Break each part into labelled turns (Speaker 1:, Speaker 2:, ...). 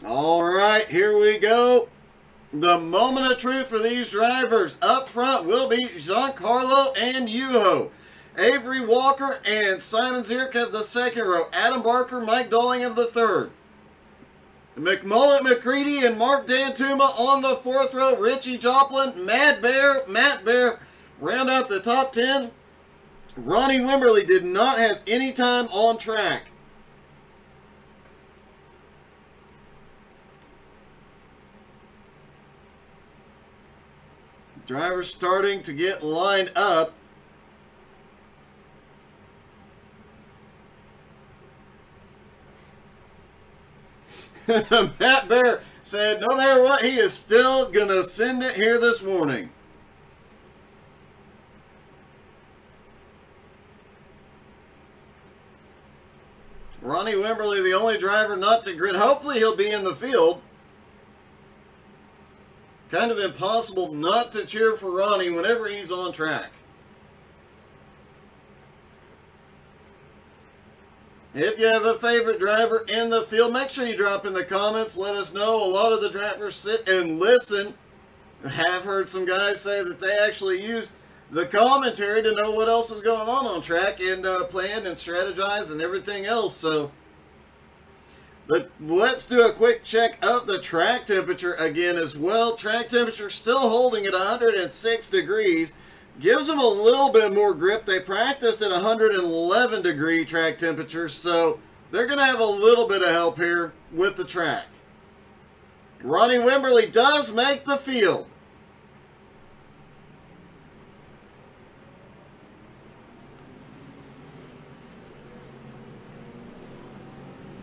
Speaker 1: All right, here we go. The moment of truth for these drivers. Up front will be Giancarlo and Yuho. Avery Walker and Simon Zierk have the second row. Adam Barker, Mike Dolling have the third. McMullet, McCready, and Mark Dantuma on the fourth row. Richie Joplin, Matt Bear round out the top 10. Ronnie Wimberly did not have any time on track. Drivers starting to get lined up. Matt Bear said no matter what, he is still going to send it here this morning. Ronnie Wimberly, the only driver not to grid. Hopefully he'll be in the field. Kind of impossible not to cheer for Ronnie whenever he's on track. If you have a favorite driver in the field, make sure you drop in the comments. Let us know. A lot of the drivers sit and listen. I have heard some guys say that they actually use the commentary to know what else is going on track and plan and strategize and everything else. So let's do a quick check of the track temperature again as well. Track temperature still holding at 106 degrees. Gives them a little bit more grip. They practiced at 111 degree track temperature, so they're going to have a little bit of help here with the track. Ronnie Wimberly does make the field.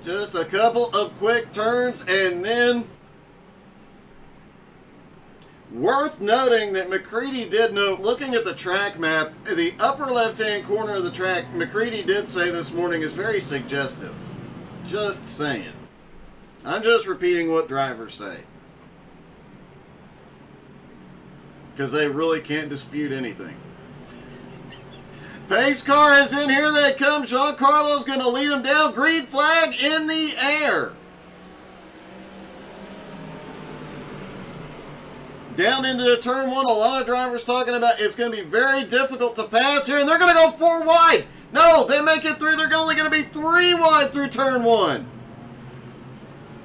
Speaker 1: Just a couple of quick turns, and then worth noting that McCready did note, looking at the track map, the upper left-hand corner of the track, McCready did say this morning is very suggestive. Just saying. I'm just repeating what drivers say, because they really can't dispute anything. Pace car is in. Here they come. Giancarlo's going to lead them down. Green flag in the air. Down into the turn one. A lot of drivers talking about it's going to be very difficult to pass here. And they're going to go 4 wide. No, they make it through. They're only going to be 3 wide through turn one.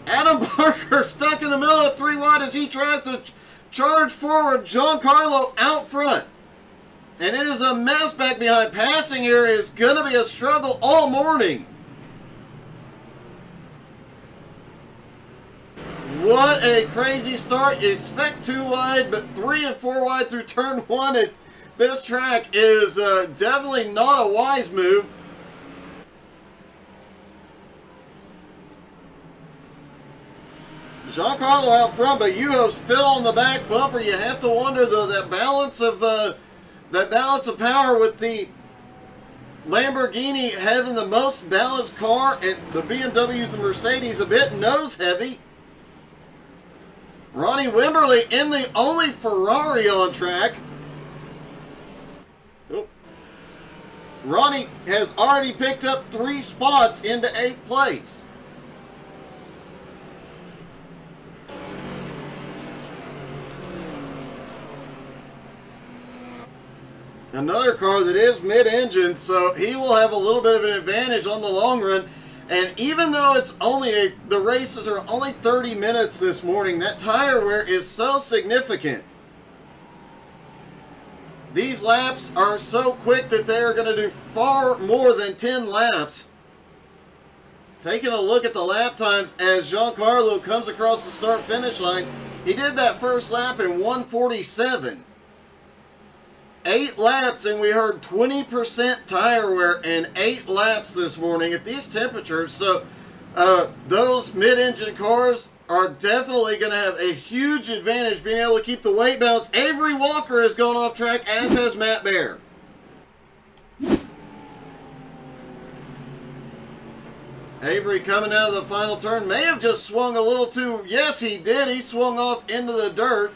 Speaker 1: Adam Barker stuck in the middle of 3 wide as he tries to charge forward. Giancarlo out front. And it is a mess back behind. Passing here is going to be a struggle all morning. What a crazy start. You expect 2 wide, but 3 and 4 wide through turn one. And this track is definitely not a wise move. Giancarlo out front, but Yuho still on the back bumper. You have to wonder, though, that balance of power with the Lamborghini having the most balanced car and the BMWs and Mercedes a bit nose heavy. Ronnie Wimberly in the only Ferrari on track. Oh. Ronnie has already picked up 3 spots into 8th place. Another car that is mid-engine, so he will have a little bit of an advantage on the long run. And even though it's only the races are only 30 minutes this morning, that tire wear is so significant. These laps are so quick that they are going to do far more than 10 laps. Taking a look at the lap times as Giancarlo comes across the start-finish line, he did that first lap in 1:47. 8 laps, and we heard 20% tire wear in 8 laps this morning at these temperatures. So those mid-engine cars are definitely going to have a huge advantage being able to keep the weight balance. Avery Walker has gone off track, as has Matt Bear. Avery coming out of the final turn may have just swung a little too. Yes, he did. He swung off into the dirt.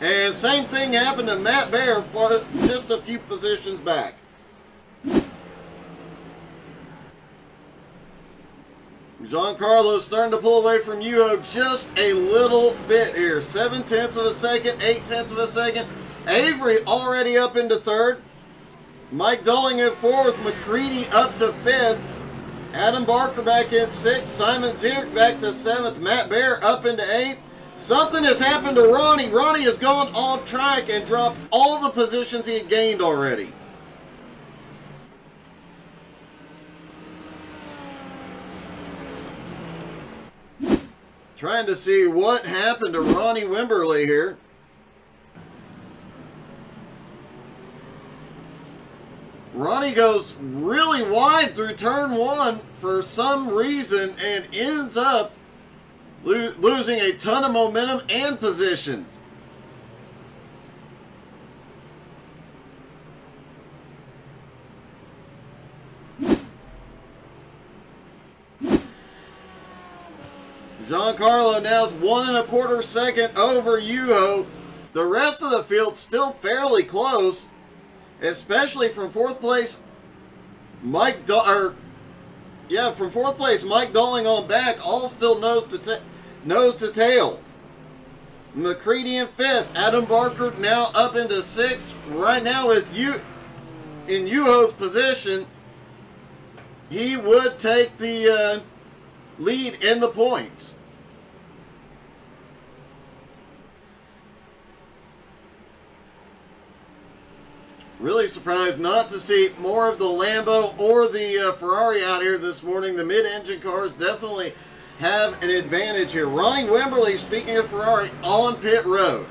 Speaker 1: And same thing happened to Matt Bear for just a few positions back. Giancarlo starting to pull away from Yuho just a little bit here. 0.7 of a second, 0.8 of a second. Avery already up into third. Mike Dulling in fourth. McCready up to fifth. Adam Barker back in sixth. Simon Zierk back to seventh. Matt Bear up into eighth. Something has happened to Ronnie. Ronnie has gone off track and dropped all the positions he had gained already. Trying to see what happened to Ronnie Wimberly here. Ronnie goes really wide through turn one for some reason and ends up losing a ton of momentum and positions. Giancarlo now is 1 1/4 second over Yuho. The rest of the field still fairly close, especially from fourth place Mike Dulling on back, all still nose to tail. McCready in fifth. Adam Barker now up into sixth. Right now with in Yuho's position, he would take the lead in the points. Really surprised not to see more of the Lambo or the Ferrari out here this morning. The mid-engine cars definitely have an advantage here. Ronnie Wimberly, speaking of Ferrari, on pit road.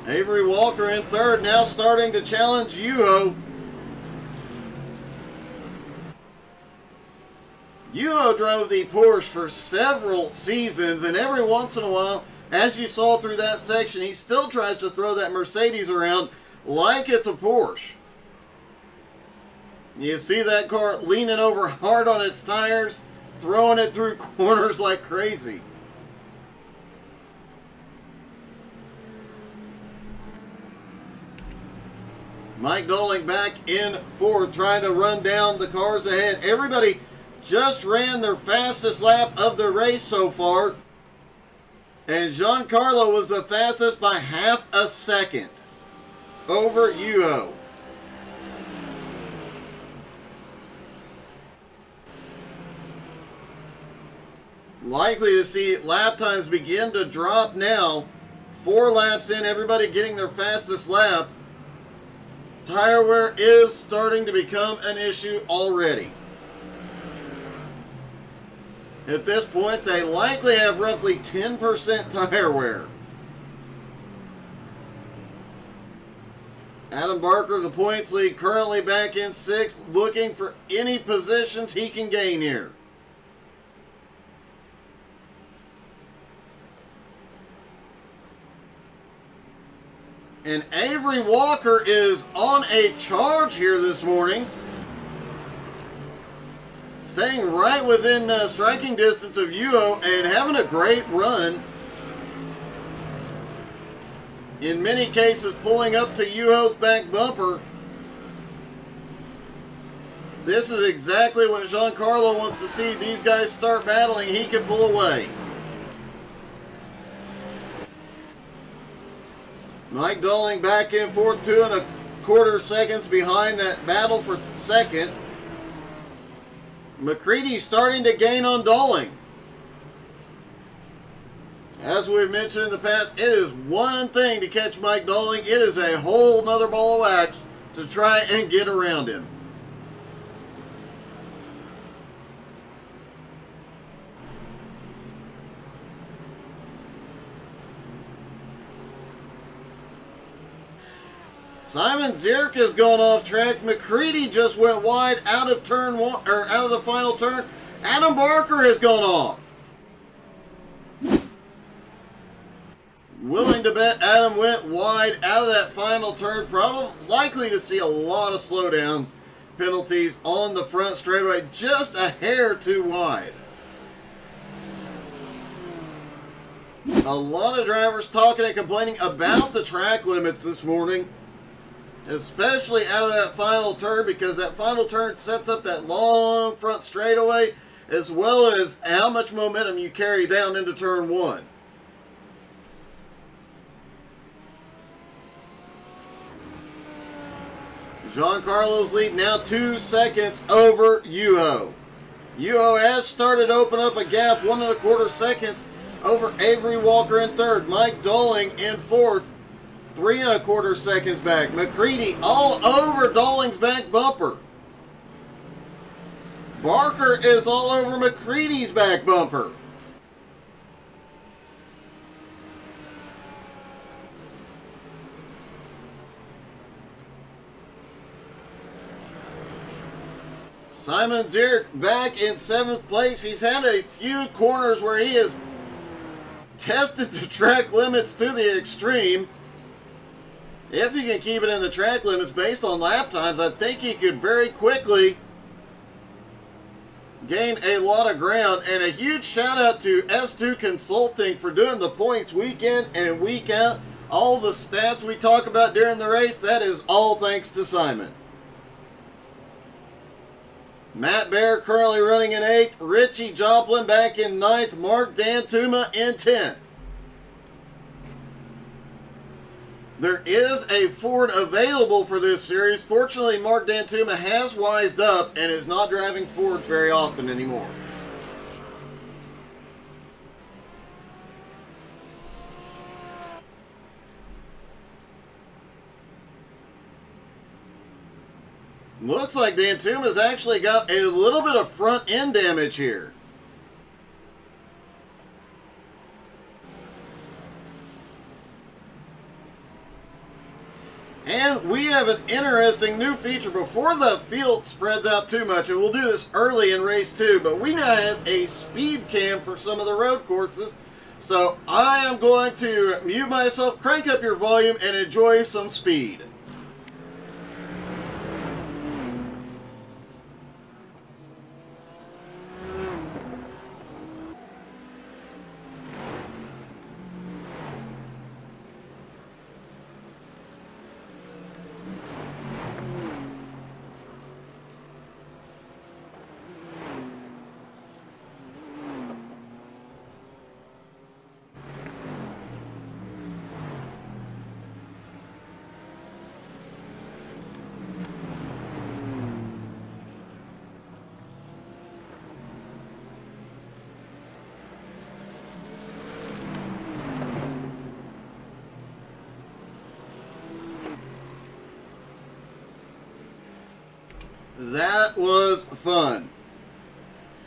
Speaker 1: Avery Walker in third, now starting to challenge Yuho. Yuho drove the Porsche for several seasons, and every once in a while, as you saw through that section, he still tries to throw that Mercedes around like it's a Porsche. You see that car leaning over hard on its tires, throwing it through corners like crazy. Mike Dulling back in fourth, trying to run down the cars ahead. Everybody just ran their fastest lap of the race so far, and Giancarlo was the fastest by half a second over Yuho. Likely to see lap times begin to drop now. 4 laps in, everybody getting their fastest lap. Tire wear is starting to become an issue already. At this point, they likely have roughly 10% tire wear. Adam Barker, the points lead, currently back in 6th, looking for any positions he can gain here. And Avery Walker is on a charge here this morning. Staying right within striking distance of Yuho and having a great run. In many cases, pulling up to Yuho's back bumper. This is exactly what Giancarlo wants to see. These guys start battling. He can pull away. Mike Dulling back in fourth, 2 1/4 seconds behind that battle for second. McCready starting to gain on Dulling. As we've mentioned in the past, it is one thing to catch Mike Dulling. It is a whole nother ball of wax to try and get around him. Simon Zierk has gone off track. McCready just went wide out of turn one, or out of the final turn. Adam Barker has gone off. Willing to bet Adam went wide out of that final turn. Probably likely to see a lot of slowdowns, penalties on the front straightaway. Just a hair too wide. A lot of drivers talking and complaining about the track limits this morning. especially out of that final turn, because that final turn sets up that long front straightaway, as well as how much momentum you carry down into turn one. Giancarlo's lead now 2 seconds over Yuho. Yuho has started to open up a gap, 1.25 seconds over Avery Walker in third. Mike Dolling in fourth, 3.25 seconds back. McCready all over Dolling's back bumper. Barker is all over McCready's back bumper. Simon Zierk back in 7th place. He's had a few corners where he has tested the track limits to the extreme. If he can keep it in the track limits based on lap times, I think he could very quickly gain a lot of ground. And a huge shout out to S2 Consulting for doing the points week in and week out. All the stats we talk about during the race, that is all thanks to Simon. Matt Bear currently running in 8th. Richie Joplin back in 9th. Mark Dantuma in 10th. There is a Ford available for this series. Fortunately, Mark Dantuma has wised up and is not driving Fords very often anymore. Looks like Dantuma's actually got a little bit of front end damage here. And we have an interesting new feature before the field spreads out too much, and we'll do this early in race 2, but we now have a speed cam for some of the road courses. So I am going to mute myself, crank up your volume, and enjoy some speed. That was fun.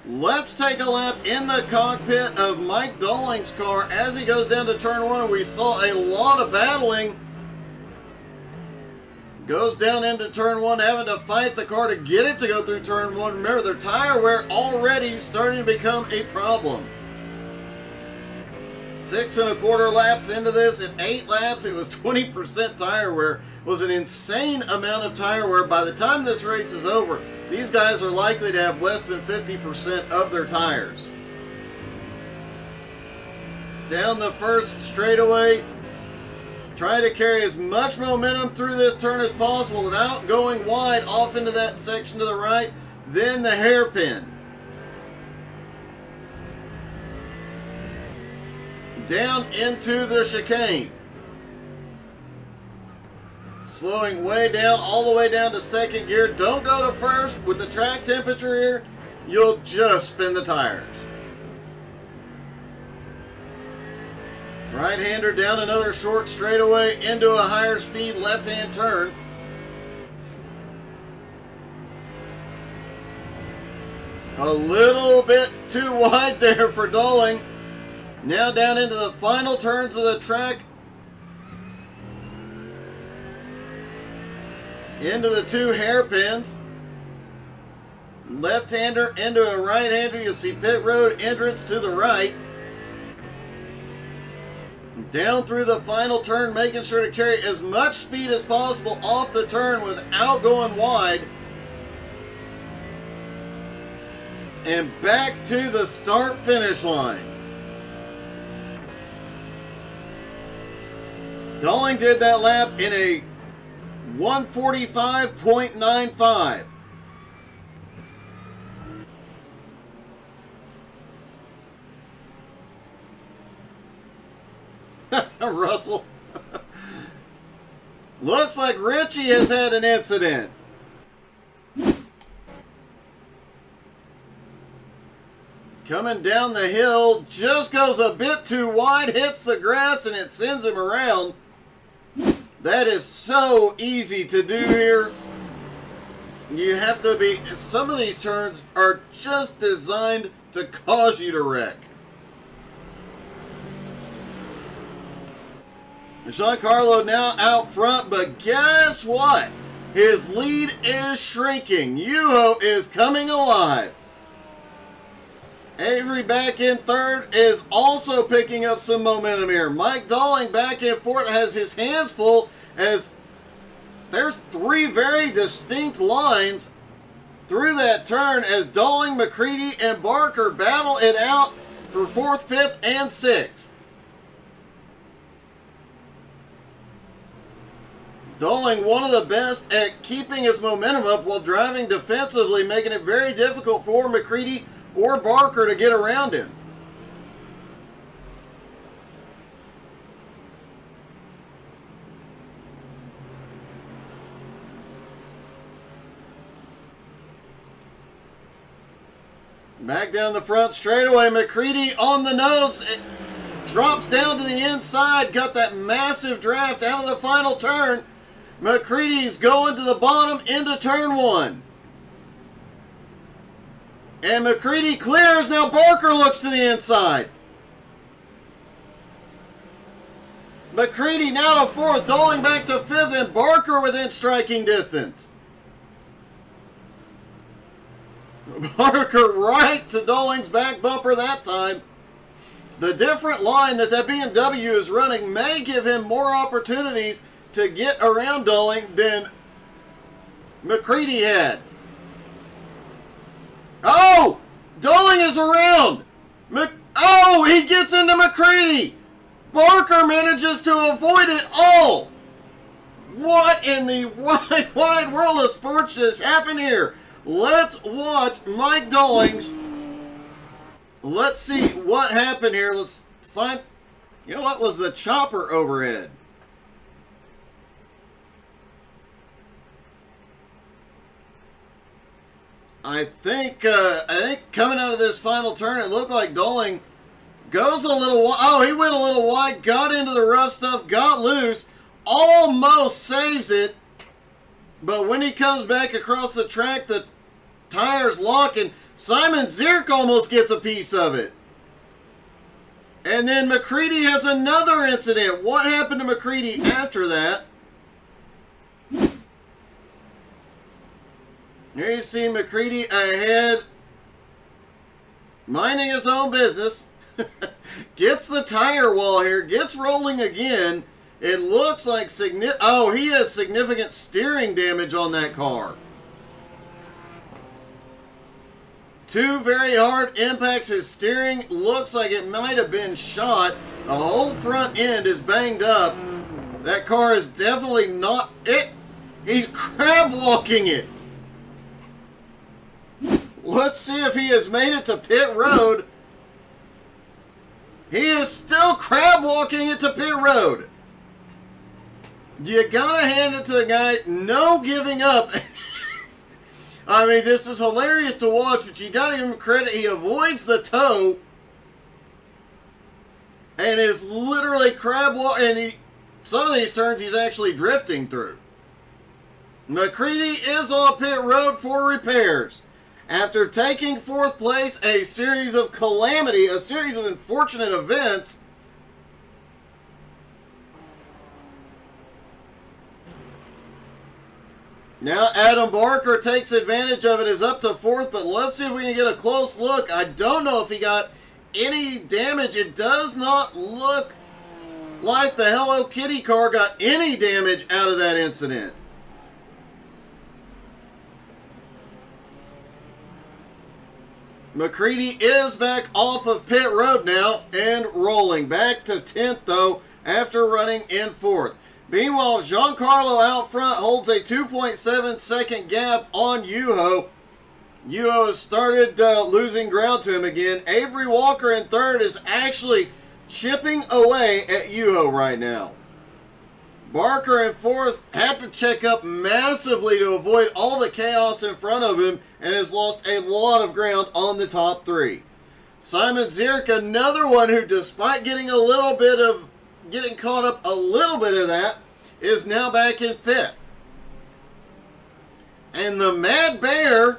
Speaker 1: Let's take a lap in the cockpit of Mike Dolling's car as he goes down to turn 1. We saw a lot of battling. Goes down into turn 1, having to fight the car to get it to go through turn 1. Remember, their tire wear already starting to become a problem. 6.25 laps into this. At 8 laps, it was 20% tire wear. It was an insane amount of tire wear. By the time this race is over, these guys are likely to have less than 50% of their tires. Down the first straightaway. Try to carry as much momentum through this turn as possible without going wide off into that section to the right. Then the hairpin. Down into the chicane. Slowing way down, all the way down to second gear. Don't go to first. With the track temperature here, you'll just spin the tires. Right-hander down another short straightaway into a higher speed left-hand turn. A little bit too wide there for Dolling. Now down into the final turns of the track. Into the 2 hairpins. Left-hander into a right-hander. You'll see pit road entrance to the right. Down through the final turn, making sure to carry as much speed as possible off the turn without going wide. And back to the start-finish line. Dolling did that lap in a 145.95. Russell. Looks like Richie has had an incident. Coming down the hill, just goes a bit too wide, hits the grass, and it sends him around. That is so easy to do here. You have to be, some of these turns are just designed to cause you to wreck. Giancarlo now out front, but guess what? His lead is shrinking. Yuho is coming alive. Avery back in third is also picking up some momentum here. Mike Dalling back in fourth has his hands full as there's three very distinct lines through that turn as Dalling, McCready, and Barker battle it out for fourth, fifth, and sixth. Dalling, one of the best at keeping his momentum up while driving defensively, making it very difficult for McCready or Barker to get around him. Back down the front straightaway, McCready on the nose. It drops down to the inside, got that massive draft out of the final turn. McCready's going to the bottom into turn one. And McCready clears. Now Barker looks to the inside. McCready now to fourth, Dalling back to fifth, and Barker within striking distance. Barker right to Dalling's back bumper that time. The different line that BMW is running may give him more opportunities to get around Dalling than McCready had. Oh! Dalling is around! Oh! He gets into McCready! Barker manages to avoid it all! What in the wide world of sports just happened here? Let's watch Mike Dalling's. Let's see what happened here. Let's find. You know what was the chopper overhead? I think coming out of this final turn, it looked like Dalling goes a little wide. Oh, he went a little wide, got into the rough stuff, got loose, almost saves it. But when he comes back across the track, the tires lock, and Simon Zierk almost gets a piece of it. And then McCready has another incident. What happened to McCready after that? Here you see McCready ahead, minding his own business. Gets the tire wall here, gets rolling again. It looks like he has significant steering damage on that car. Two very hard impacts. His steering looks like it might have been shot. The whole front end is banged up. That car is definitely not it. He's crab walking it. Let's see if he has made it to pit road. He is still crab walking it to pit road. You gotta hand it to the guy. No giving up. I mean, this is hilarious to watch, but you gotta give him credit. He avoids the toe and is literally crab walking. And some of these turns he's actually drifting through. McCready is on pit road for repairs. After taking fourth place, a series of calamity, a series of unfortunate events. Now Adam Barker takes advantage of it, is up to fourth, but let's see if we can get a close look. I don't know if he got any damage. It does not look like the Hello Kitty car got any damage out of that incident. McCready is back off of pit road now and rolling. Back to 10th, though, after running in fourth. Meanwhile, Giancarlo out front holds a 2.7 second gap on Yuho. Yuho has started losing ground to him again. Avery Walker in third is actually chipping away at Yuho right now. Barker in fourth had to check up massively to avoid all the chaos in front of him and has lost a lot of ground on the top three. Simon Zierk, another one who, despite getting caught up a little bit of that, is now back in fifth. And the Mad Bear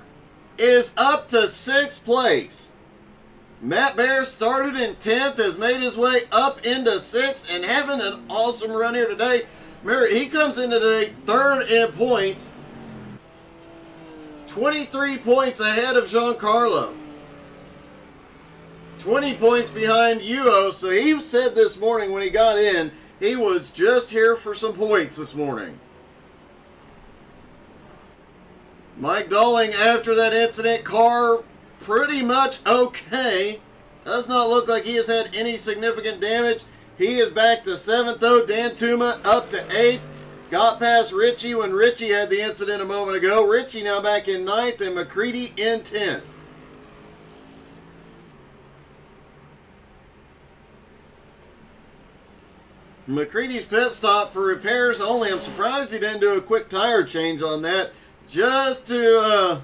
Speaker 1: is up to sixth place. Matt Bear started in 10th, has made his way up into 6th, and having an awesome run here today. Remember, he comes in today third in points, 23 points ahead of Giancarlo. 20 points behind Yuho, so he said this morning when he got in, he was just here for some points this morning. Mike Dolling, after that incident, car pretty much okay. Does not look like he has had any significant damage. He is back to 7th though. Dan Tuma up to 8th. Got past Richie when Richie had the incident a moment ago. Richie now back in 9th and McCready in 10th. McCready's pit stop for repairs only. I'm surprised he didn't do a quick tire change on that just to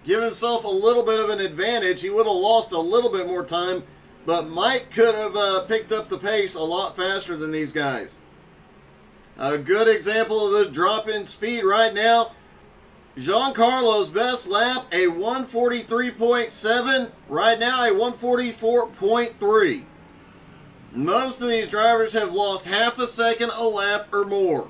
Speaker 1: give himself a little bit of an advantage. He would have lost a little bit more time, but Mike could have picked up the pace a lot faster than these guys. A good example of the drop in speed right now. Giancarlo's best lap, a 143.7. Right now, a 144.3. Most of these drivers have lost half a second a lap or more.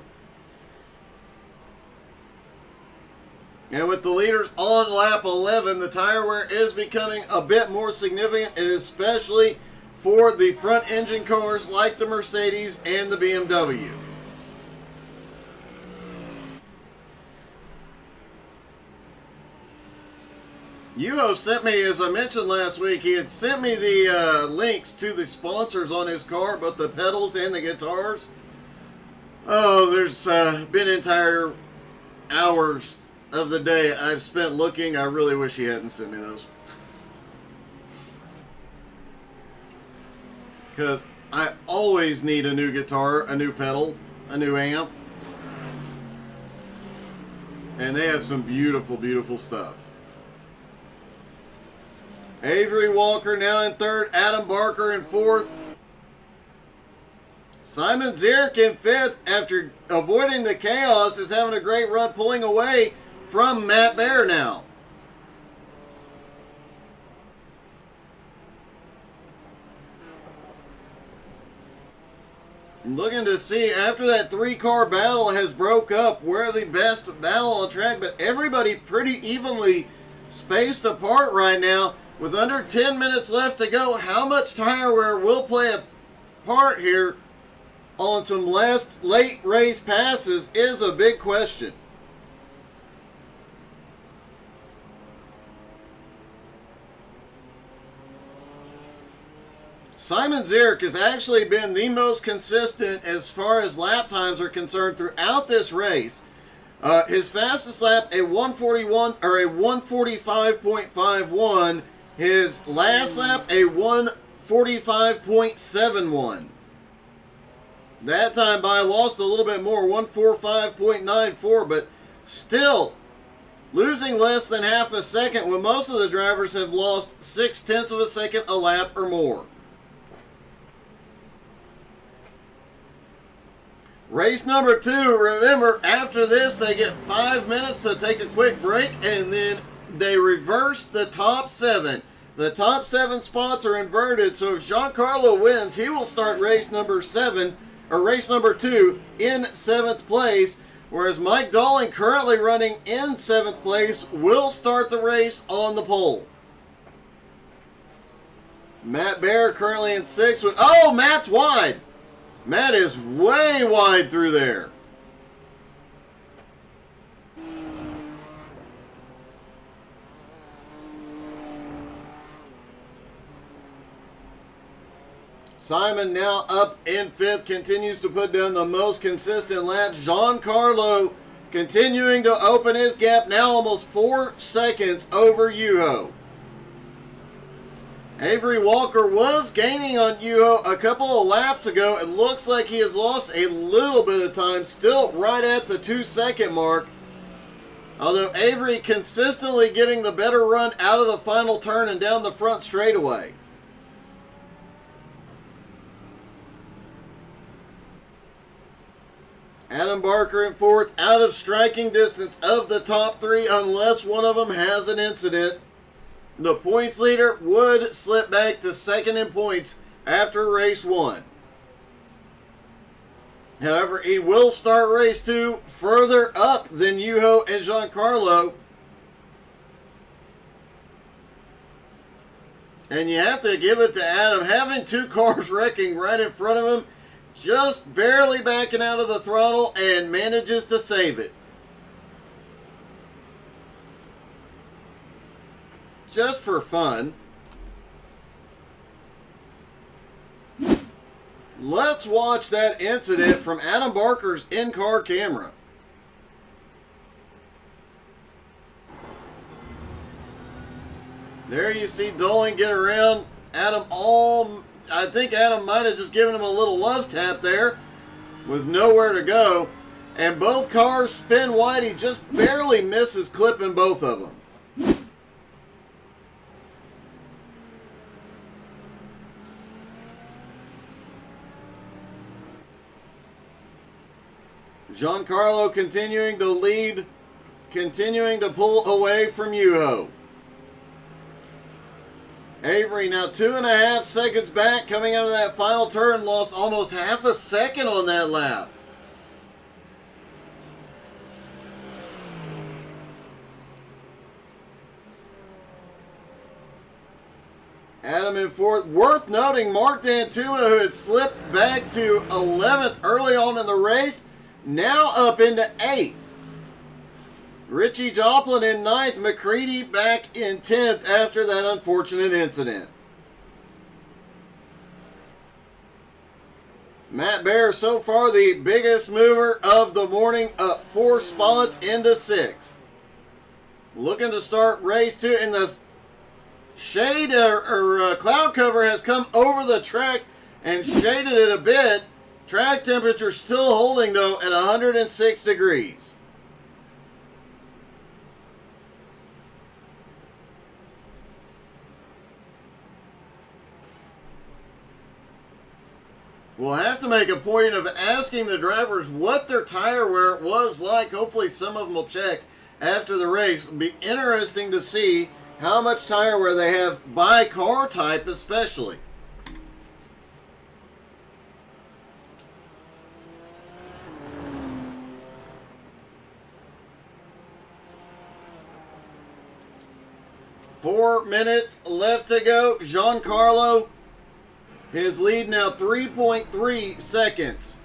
Speaker 1: And with the leaders on lap 11, the tire wear is becoming a bit more significant, especially for the front engine cars like the Mercedes and the BMW. Yuho sent me, as I mentioned last week, he had sent me the links to the sponsors on his car, both the pedals and the guitars. Oh, there's been entire hours of the day I've spent looking. I really wish he hadn't sent me those. Because I always need a new guitar, a new pedal, a new amp. And they have some beautiful, beautiful stuff. Avery Walker now in third. Adam Barker in fourth. Simon Zierk in fifth after avoiding the chaos is having a great run pulling away from Matt Bear now. Looking to see after that three-car battle has broke up where the best battle on track, but everybody pretty evenly spaced apart right now. With under 10 minutes left to go, how much tire wear will play a part here on some late race passes is a big question. Simon Zierk has actually been the most consistent as far as lap times are concerned throughout this race. His fastest lap, a 141 or a 145.51. His last lap, a 145.71. That time by lost a little bit more, 145.94, but still losing less than half a second when most of the drivers have lost 0.6 of a second a lap or more. Race number 2, remember, after this they get 5 minutes to take a quick break and then they reverse the top 7. The top 7 spots are inverted, so if Giancarlo wins, he will start race number 7, or race number 2, in 7th place, whereas Mike Dolling, currently running in 7th place, will start the race on the pole. Matt Bear currently in 6th. Oh, Matt's wide! Matt is way wide through there. Simon now up in 5th, continues to put down the most consistent laps. Giancarlo continuing to open his gap, now almost 4 seconds over Yuho. Avery Walker was gaining on Yuho a couple of laps ago. It looks like he has lost a little bit of time, still right at the 2-second mark. Although Avery consistently getting the better run out of the final turn and down the front straightaway. Adam Barker in 4th, out of striking distance of the top 3 unless one of them has an incident. The points leader would slip back to 2nd in points after race 1. However, he will start race 2 further up than Yuho and Giancarlo. And you have to give it to Adam. Having 2 cars wrecking right in front of him, just barely backing out of the throttle and manages to save it. Just for fun. Let's watch that incident from Adam Barker's in-car camera. There you see Dolan get around. I think Adam might have just given him a little love tap there with nowhere to go. And both cars spin wide. He just barely misses clipping both of them. Giancarlo continuing to lead, continuing to pull away from Yuho. Avery now 2.5 seconds back, coming out of that final turn, lost almost half a second on that lap. Adam in 4th. Worth noting, Mark Dantuma, who had slipped back to 11th early on in the race, now up into 8th. Richie Joplin in 9th. McCready back in 10th after that unfortunate incident. Matt Bear so far the biggest mover of the morning, up 4 spots into 6th. Looking to start race 2, and the shade or cloud cover has come over the track and shaded it a bit. Track temperature still holding though at 106 degrees. We'll have to make a point of asking the drivers what their tire wear was like. Hopefully some of them will check after the race. It'll be interesting to see how much tire wear they have by car type especially. Four minutes left to go. Giancarlo, his lead now 3.3 seconds.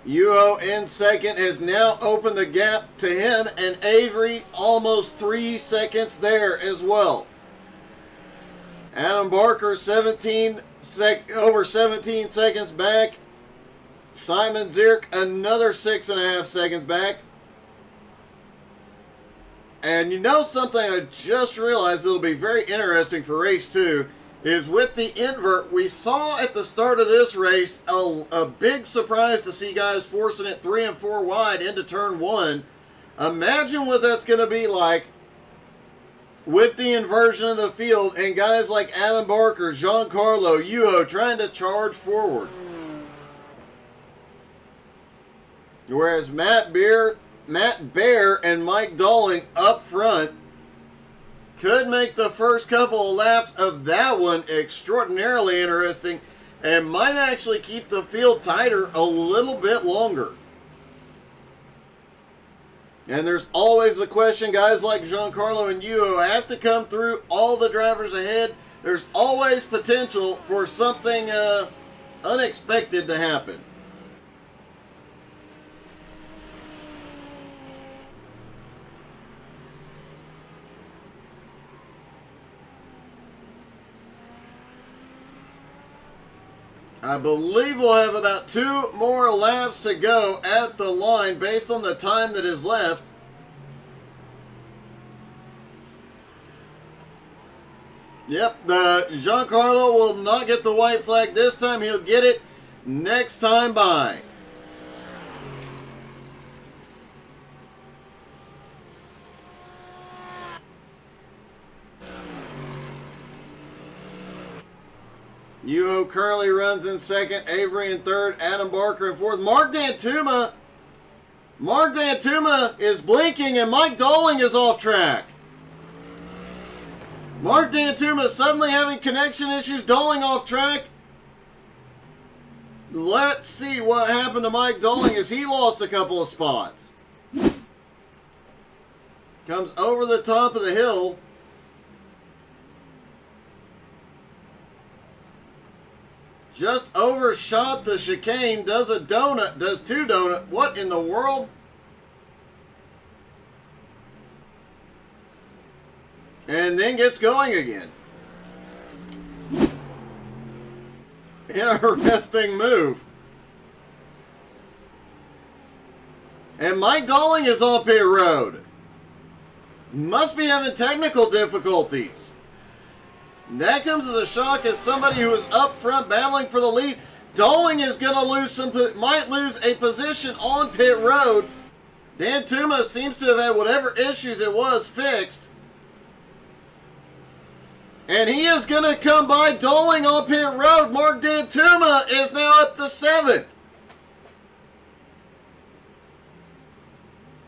Speaker 1: Yuho in 2nd has now opened the gap to him, and Avery almost 3 seconds there as well. Adam Barker over 17 seconds back. Simon Zierk another 6.5 seconds back. And you know something I just realized that'll be very interesting for race 2 is with the invert. We saw at the start of this race a big surprise to see guys forcing it 3 and 4 wide into turn 1. Imagine what that's going to be like with the inversion of the field and guys like Adam Barker, Giancarlo, Yuho trying to charge forward. Whereas Matt Bear and Mike Dolling up front could make the first couple of laps of that one extraordinarily interesting and might actually keep the field tighter a little bit longer. And there's always the question, guys like Giancarlo and Yuho have to come through all the drivers ahead. There's always potential for something unexpected to happen. I believe we'll have about 2 more laps to go at the line based on the time that is left. Yep, the Giancarlo will not get the white flag this time. He'll get it next time by. Yuho currently runs in second, Avery in third, Adam Barker in fourth. Mark Dantuma is blinking, and Mike Dolling is off track. Mark Dantuma suddenly having connection issues, Dolling off track. Let's see what happened to Mike Dolling as he lost a couple of spots. Comes over the top of the hill. Just overshot the chicane, does a donut, does 2 donut. What in the world? And then gets going again. Interesting move. And Mike Dolling is on pit road. Must be having technical difficulties. That comes as a shock as somebody who is up front battling for the lead. Dolling is going to lose might lose a position on pit road. Dantuma seems to have had whatever issues it was fixed. And he is going to come by Dolling on pit road. Mark Dantuma is now up to 7th.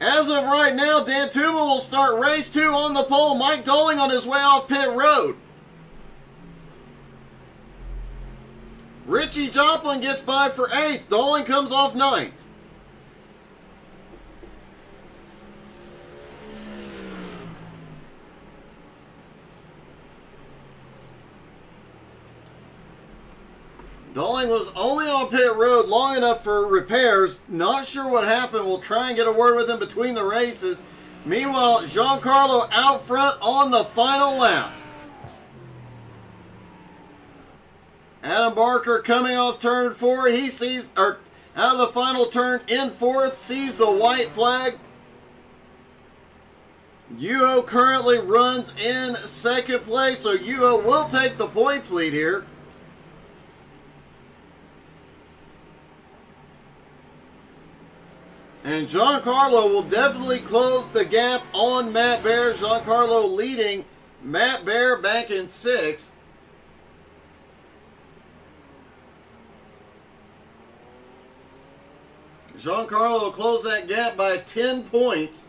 Speaker 1: As of right now, Dantuma will start race 2 on the pole. Mike Dolling on his way off pit road. Richie Joplin gets by for 8th. Dolling comes off 9th. Dolling was only on pit road long enough for repairs. Not sure what happened. We'll try and get a word with him between the races. Meanwhile, Giancarlo out front on the final lap. Adam Barker coming off turn 4. He sees, or out of the final turn in 4th, sees the white flag. Yuho currently runs in 2nd place, so Yuho will take the points lead here. And Giancarlo will definitely close the gap on Matt Bear. Giancarlo leading Matt Bear back in 6th. Giancarlo will close that gap by 10 points.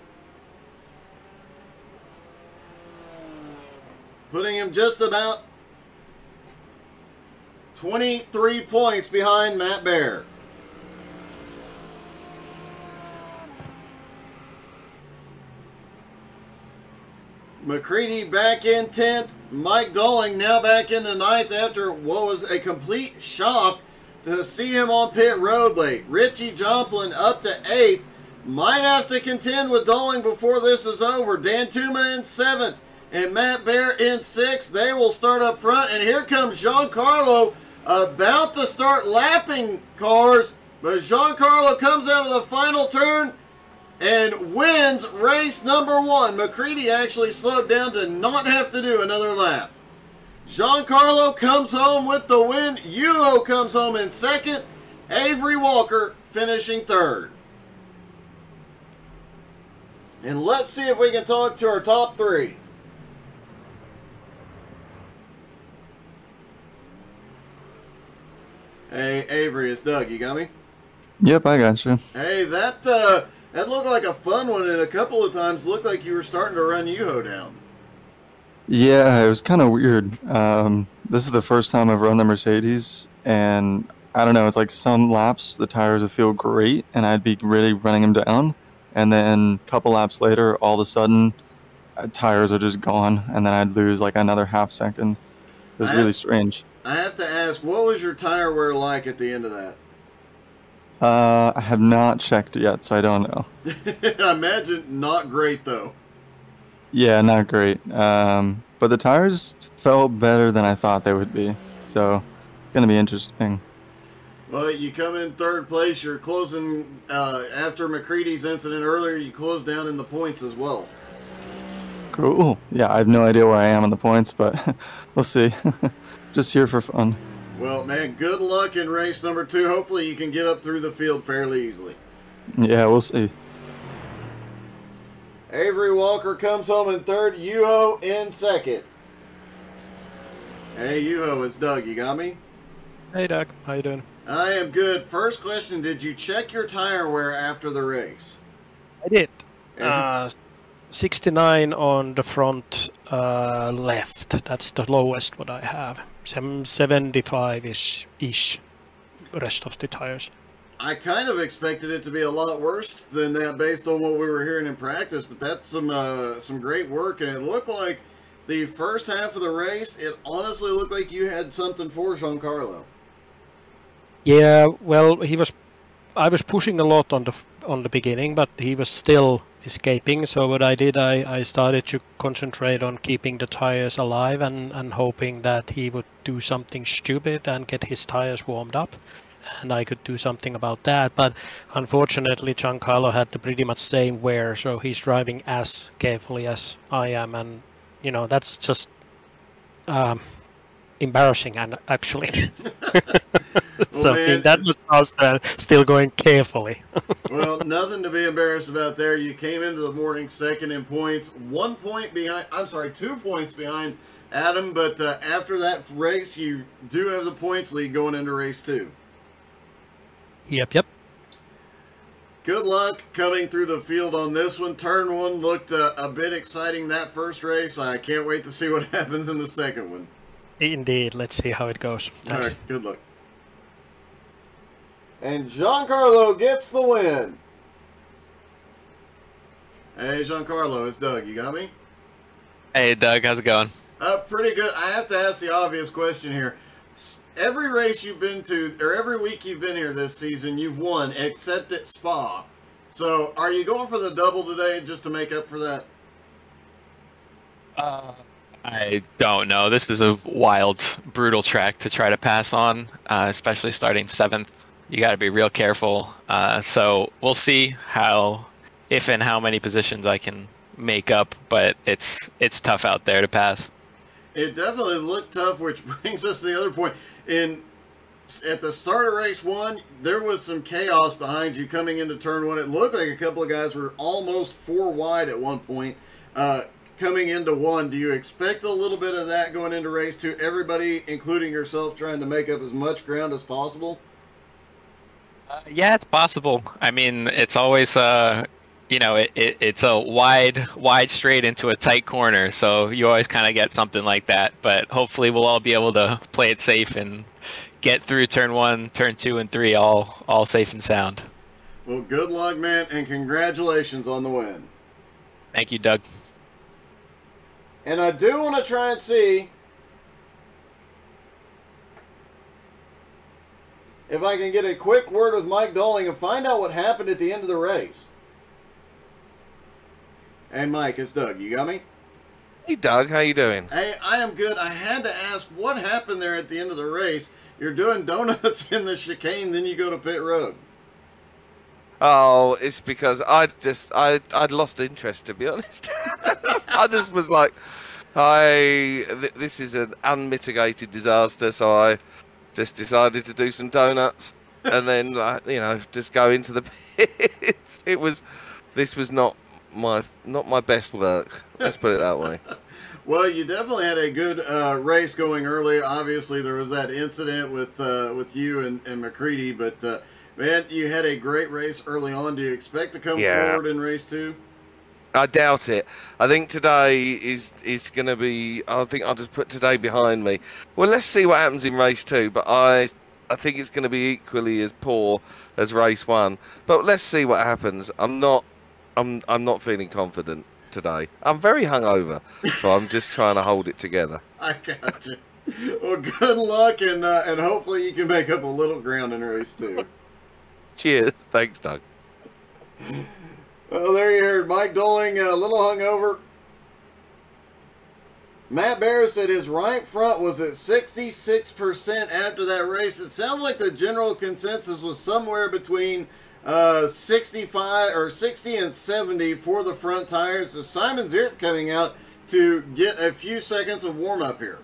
Speaker 1: Putting him just about 23 points behind Matt Bear. McCready back in 10th. Mike Dolling now back in the 9th after what was a complete shock to see him on pit road late. Richie Joplin up to 8th. Might have to contend with Dolling before this is over. Dantuma in 7th and Matt Bear in 6th. They will start up front. And here comes Giancarlo about to start lapping cars. But Giancarlo comes out of the final turn and wins race number 1. McCready actually slowed down to not have to do another lap. Giancarlo comes home with the win. Yuho comes home in 2nd. Avery Walker finishing 3rd. And let's see if we can talk to our top 3. Hey, Avery, it's Doug. You got me?
Speaker 2: Yep, I got you.
Speaker 1: Hey, that looked like a fun one, and a couple of times looked like you were starting to run Yuho down.
Speaker 2: Yeah, it was kind of weird. This is the first time I've run the Mercedes, and I don't know, it's like some laps the tires would feel great, and I'd be really running them down, and then a couple laps later, all of a sudden, tires are just gone, and then I'd lose like another half second. It was really strange.
Speaker 1: I have to ask, what was your tire wear like at the end of that?
Speaker 2: I have not checked yet, so I don't know.
Speaker 1: I imagine not great, though.
Speaker 2: Yeah, not great. But the tires felt better than I thought they would be, so it's going to be interesting.
Speaker 1: Well, you come in third place. You're closing, after McCready's incident earlier, you closed down in the points as well.
Speaker 2: Cool. Yeah, I have no idea where I am on the points, but we'll see. Just here for fun.
Speaker 1: Well, man, good luck in race number 2. Hopefully you can get up through the field fairly easily.
Speaker 2: Yeah, we'll see.
Speaker 1: Avery Walker comes home in third. Yuho in second. Hey, Yuho, it's Doug. You got me?
Speaker 3: Hey, Doug. How you doing?
Speaker 1: I am good. First question, did you check your tire wear after the race?
Speaker 3: I did. 69 on the front left. That's the lowest what I have. Some 75-ish rest of the tires.
Speaker 1: I kind of expected it to be a lot worse than that based on what we were hearing in practice, but that's some great work, and it looked like the first half of the race, it honestly looked like you had something for Giancarlo.
Speaker 3: Yeah, well, I was pushing a lot on the beginning, but he was still escaping. So what I did, I started to concentrate on keeping the tires alive and hoping that he would do something stupid and get his tires warmed up, and I could do something about that. But unfortunately, Giancarlo had the pretty much same wear, so he's driving as carefully as I am, and you know that's just embarrassing, and actually. So
Speaker 1: man,
Speaker 3: in that was still going carefully.
Speaker 1: Well, nothing to be embarrassed about there. You came into the morning second in points, 1 point behind. I'm sorry, 2 points behind Adam. But after that race, you do have the points lead going into race 2.
Speaker 3: Yep.
Speaker 1: Good luck coming through the field on this one. Turn 1 looked a bit exciting that first race. I can't wait to see what happens in the second one.
Speaker 3: Indeed. Let's see how it goes.
Speaker 1: All right, good luck. And Giancarlo gets the win. Hey, Giancarlo, it's Doug. You got me?
Speaker 4: Hey, Doug. How's it going?
Speaker 1: Pretty good. I have to ask the obvious question here. Every race you've been to, or every week you've been here this season, you've won, except at Spa. So, are you going for the double today just to make up for that?
Speaker 4: I don't know. This is a wild, brutal track to try to pass on, especially starting 7th. You got to be real careful. So we'll see if and how many positions I can make up, but it's tough out there to pass.
Speaker 1: It definitely looked tough, which brings us to the other point. At the start of race 1, there was some chaos behind you coming into turn 1. It looked like a couple of guys were almost 4 wide at one point coming into 1. Do you expect a little bit of that going into race 2? Everybody, including yourself, trying to make up as much ground as possible?
Speaker 4: Yeah, it's possible. I mean, it's always, it's a wide straight into a tight corner, so you always kind of get something like that. But hopefully we'll all be able to play it safe and get through turn 1, turn 2, and 3 all safe and sound.
Speaker 1: Well, good luck, man, and congratulations on the win.
Speaker 4: Thank you, Doug.
Speaker 1: And I do want to try and see if I can get a quick word with Mike Dolling and find out what happened at the end of the race. Hey, Mike, it's Doug. You got me?
Speaker 5: Hey, Doug. How you doing?
Speaker 1: Hey, I am good. I had to ask what happened there at the end of the race. You're doing donuts in the chicane, then you go to pit road.
Speaker 5: Oh, it's because I'd lost interest, to be honest. I just was like, this is an unmitigated disaster, so I just decided to do some donuts and then, just go into the pits. This was not my best work. Let's put it that way.
Speaker 1: Well, you definitely had a good race going early. Obviously, there was that incident with you and McCready, but man, you had a great race early on. Do you expect to come forward in race 2?
Speaker 5: I doubt it. I think today is going to be. I think I'll just put today behind me. Well, let's see what happens in race 2. But I think it's going to be equally as poor as race 1. But let's see what happens. I'm not feeling confident today. I'm very hungover, so I'm just trying to hold it together.
Speaker 1: I got you. Well, good luck, and hopefully you can make up a little ground in race 2.
Speaker 5: Cheers. Thanks, Doug.
Speaker 1: Well, there you heard Mike Dolling, a little hungover. Matt Bear said his right front was at 66% after that race. It sounds like the general consensus was somewhere between 65 or 60 and 70 for the front tires. So Simon Zierk coming out to get a few seconds of warm up here.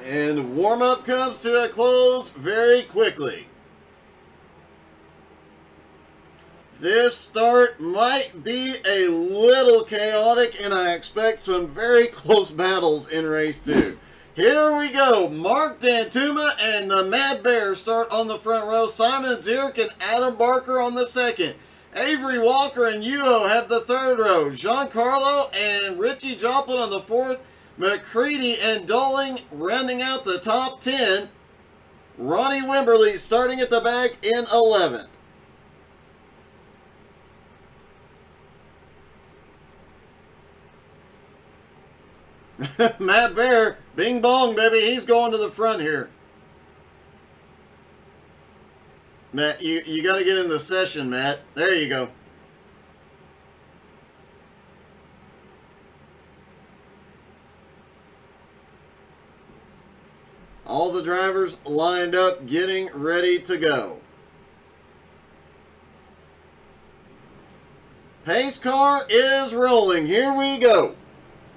Speaker 1: And warm-up comes to a close very quickly. This start might be a little chaotic, and I expect some very close battles in race 2. Here we go. Mark Dantuma and the Mad Bear start on the front row. Simon Zierk and Adam Barker on the second. Avery Walker and Yuho have the third row. Giancarlo and Richie Joplin on the fourth. McCready and Doling rounding out the top 10. Ronnie Wimberly starting at the back in 11th. Matt Bear, bing bong, baby. He's going to the front here. Matt, you got to get in the session, Matt. There you go. All the drivers lined up, getting ready to go. Pace car is rolling. Here we go.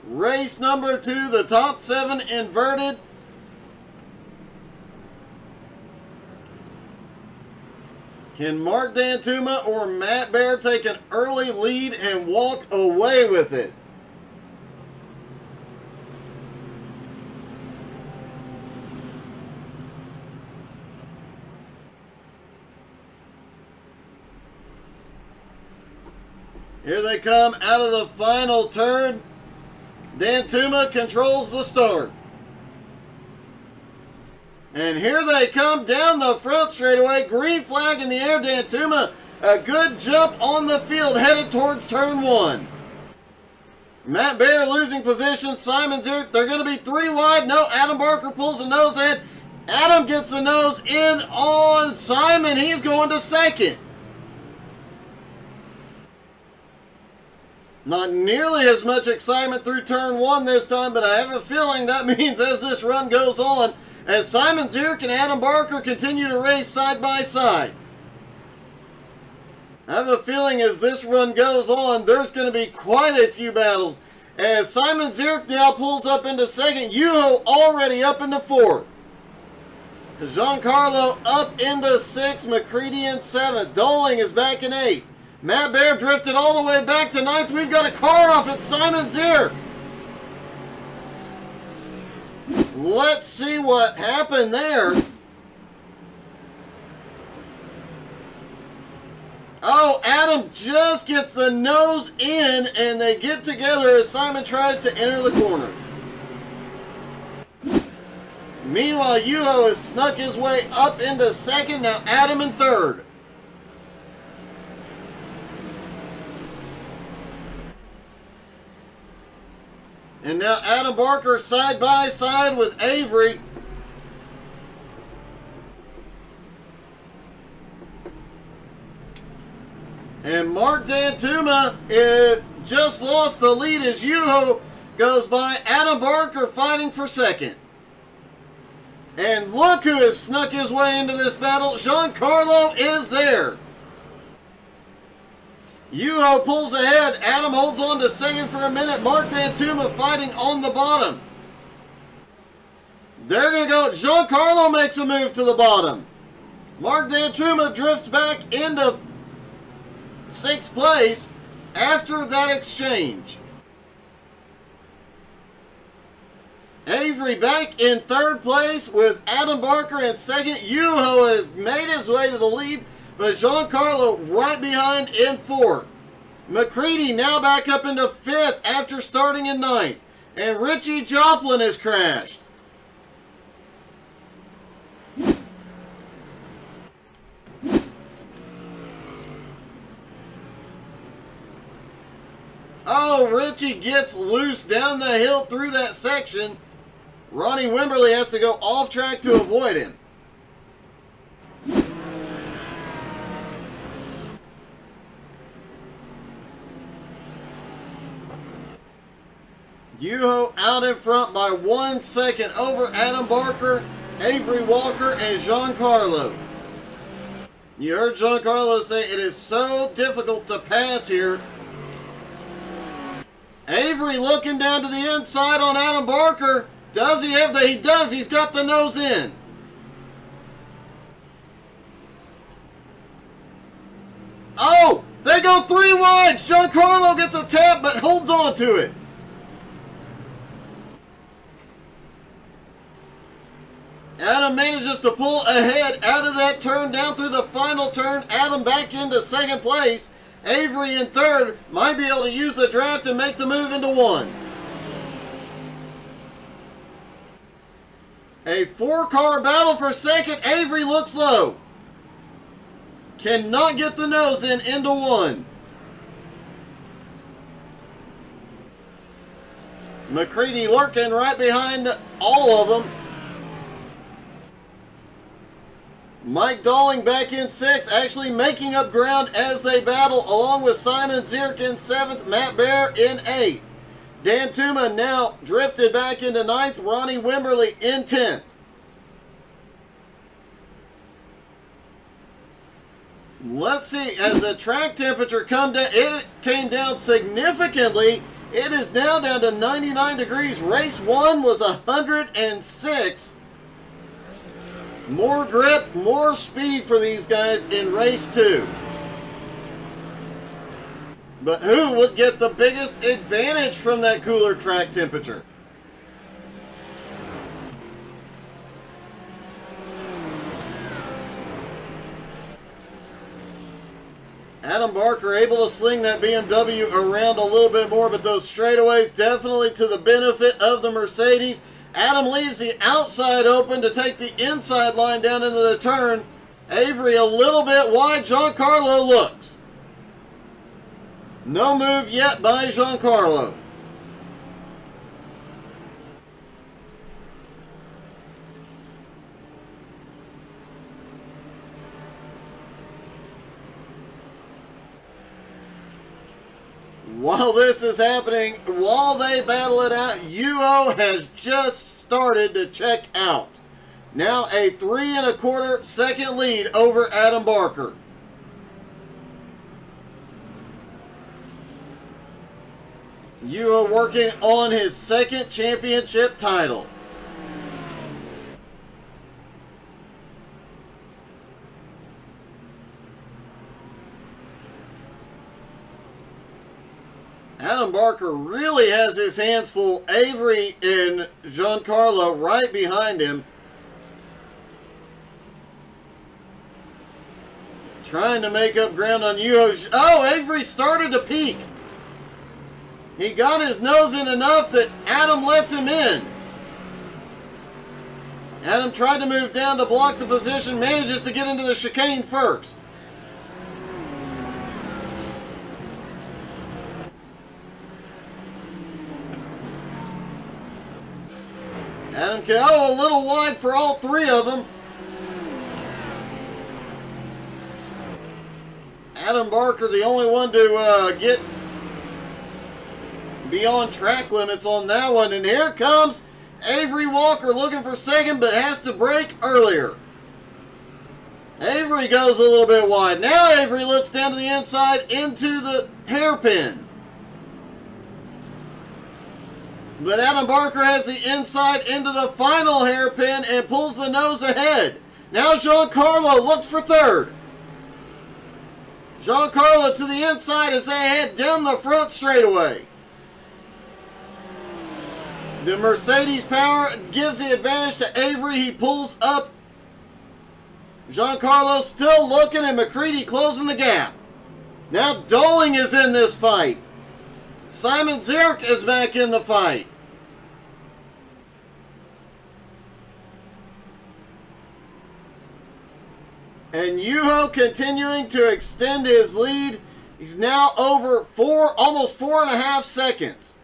Speaker 1: Race number 2, the top 7 inverted. Can Mark Dantuma or Matt Bear take an early lead and walk away with it? Here they come out of the final turn. Dantuma controls the start. And here they come down the front straightaway. Green flag in the air. Dantuma, a good jump on the field, headed towards turn 1. Matt Bear losing position. Simon Zierk, they're going to be 3 wide. No, Adam Barker pulls the nose in. Adam gets the nose in on Simon. He's going to second. Not nearly as much excitement through turn 1 this time, but I have a feeling that means as this run goes on, as Simon Zierk and Adam Barker continue to race side by side. I have a feeling as this run goes on, there's going to be quite a few battles. As Simon Zierk now pulls up into second, Yuho already up into fourth. Giancarlo up into 6th, McCready in 7th. Doling is back in 8th. Matt Bear drifted all the way back to 9th. We've got a car off at Simon Zierk. Let's see what happened there. Oh, Adam just gets the nose in, and they get together as Simon tries to enter the corner. Meanwhile, Yuho has snuck his way up into second. Now Adam in third. And now Adam Barker side by side with Avery. And Mark Dantuma just lost the lead as Yuho goes by. Adam Barker fighting for second. And look who has snuck his way into this battle. Giancarlo is there. Yuho pulls ahead. Adam holds on to second for a minute. Mark Dantuma fighting on the bottom. They're going to go. Giancarlo makes a move to the bottom. Mark Dantuma drifts back into 6th place after that exchange. Avery back in 3rd place with Adam Barker in 2nd. Yuho has made his way to the lead, but Giancarlo right behind in 4th. McCready now back up into 5th after starting in 9th. And Richie Joplin has crashed. Oh, Richie gets loose down the hill through that section. Ronnie Wimberly has to go off track to avoid him. Yuho out in front by 1 second over Adam Barker, Avery Walker, and Giancarlo. You heard Giancarlo say it is so difficult to pass here. Avery looking down to the inside on Adam Barker. Does he have the... He does. He's got the nose in. Oh! They go 3 wide. Giancarlo gets a tap but holds on to it. Adam manages to pull ahead out of that turn down through the final turn. Adam back into 2nd place. Avery in 3rd, might be able to use the draft and make the move into 1. A 4-car battle for 2nd. Avery looks low. Cannot get the nose in into 1. McCready lurking right behind all of them. Mike Dalling back in 6th, actually making up ground as they battle, along with Simon Zierk in 7th, Matt Bear in 8th. Dan Tuma now drifted back into 9th, Ronnie Wimberly in 10th. Let's see, as the track temperature it came down significantly. It is now down to 99 degrees. Race 1 was 106. More grip, more speed for these guys in race 2. But who would get the biggest advantage from that cooler track temperature? Adam Barker able to sling that BMW around a little bit more, but those straightaways definitely to the benefit of the Mercedes. Adam leaves the outside open to take the inside line down into the turn. Avery a little bit wide. Giancarlo looks. No move yet by Giancarlo. While this is happening, while they battle it out, UO has just started to check out. Now a 3 1/4 second lead over Adam Barker. UO working on his 2nd championship title. Adam Barker really has his hands full. Avery and Giancarlo right behind him. Trying to make up ground on Yuho. Oh, Avery started to peak. He got his nose in enough that Adam lets him in. Adam tried to move down to block the position, manages to get into the chicane first. Adam a little wide for all 3 of them. Adam Barker, the only one to get beyond track limits on that one. And here comes Avery Walker looking for 2nd, but has to brake earlier. Avery goes a little bit wide. Now Avery looks down to the inside into the hairpin. But Adam Barker has the inside into the final hairpin and pulls the nose ahead. Now Giancarlo looks for 3rd. Giancarlo to the inside as they head down the front straightaway. The Mercedes power gives the advantage to Avery. He pulls up Giancarlo still looking, and McCready closing the gap. Now Doling is in this fight. Simon Zierk is back in the fight. And Yuho continuing to extend his lead. He's now over almost 4.5 seconds.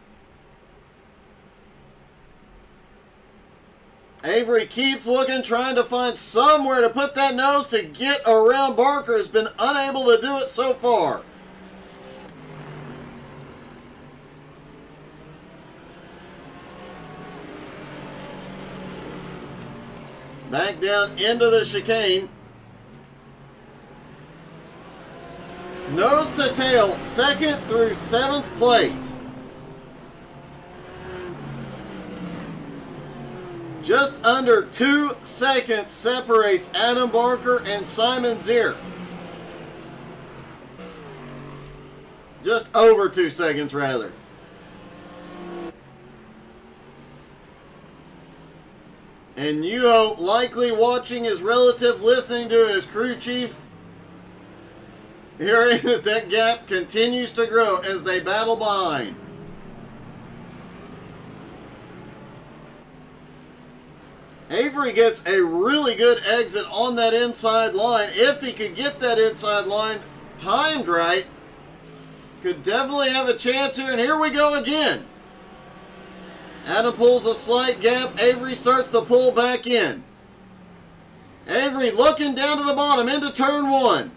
Speaker 1: Avery keeps looking, trying to find somewhere to put that nose to get around Barker. Has been unable to do it so far. Back down into the chicane. Nose to tail, 2nd through 7th place. Just under 2 seconds separates Adam Barker and Simon Zierk. Just over 2 seconds, rather. And Yuho likely watching his relative, listening to his crew chief, hearing that that gap continues to grow as they battle behind. Avery gets a really good exit on that inside line. If he could get that inside line timed right, could definitely have a chance here. And here we go again. Adam pulls a slight gap. Avery starts to pull back in. Avery looking down to the bottom into turn 1.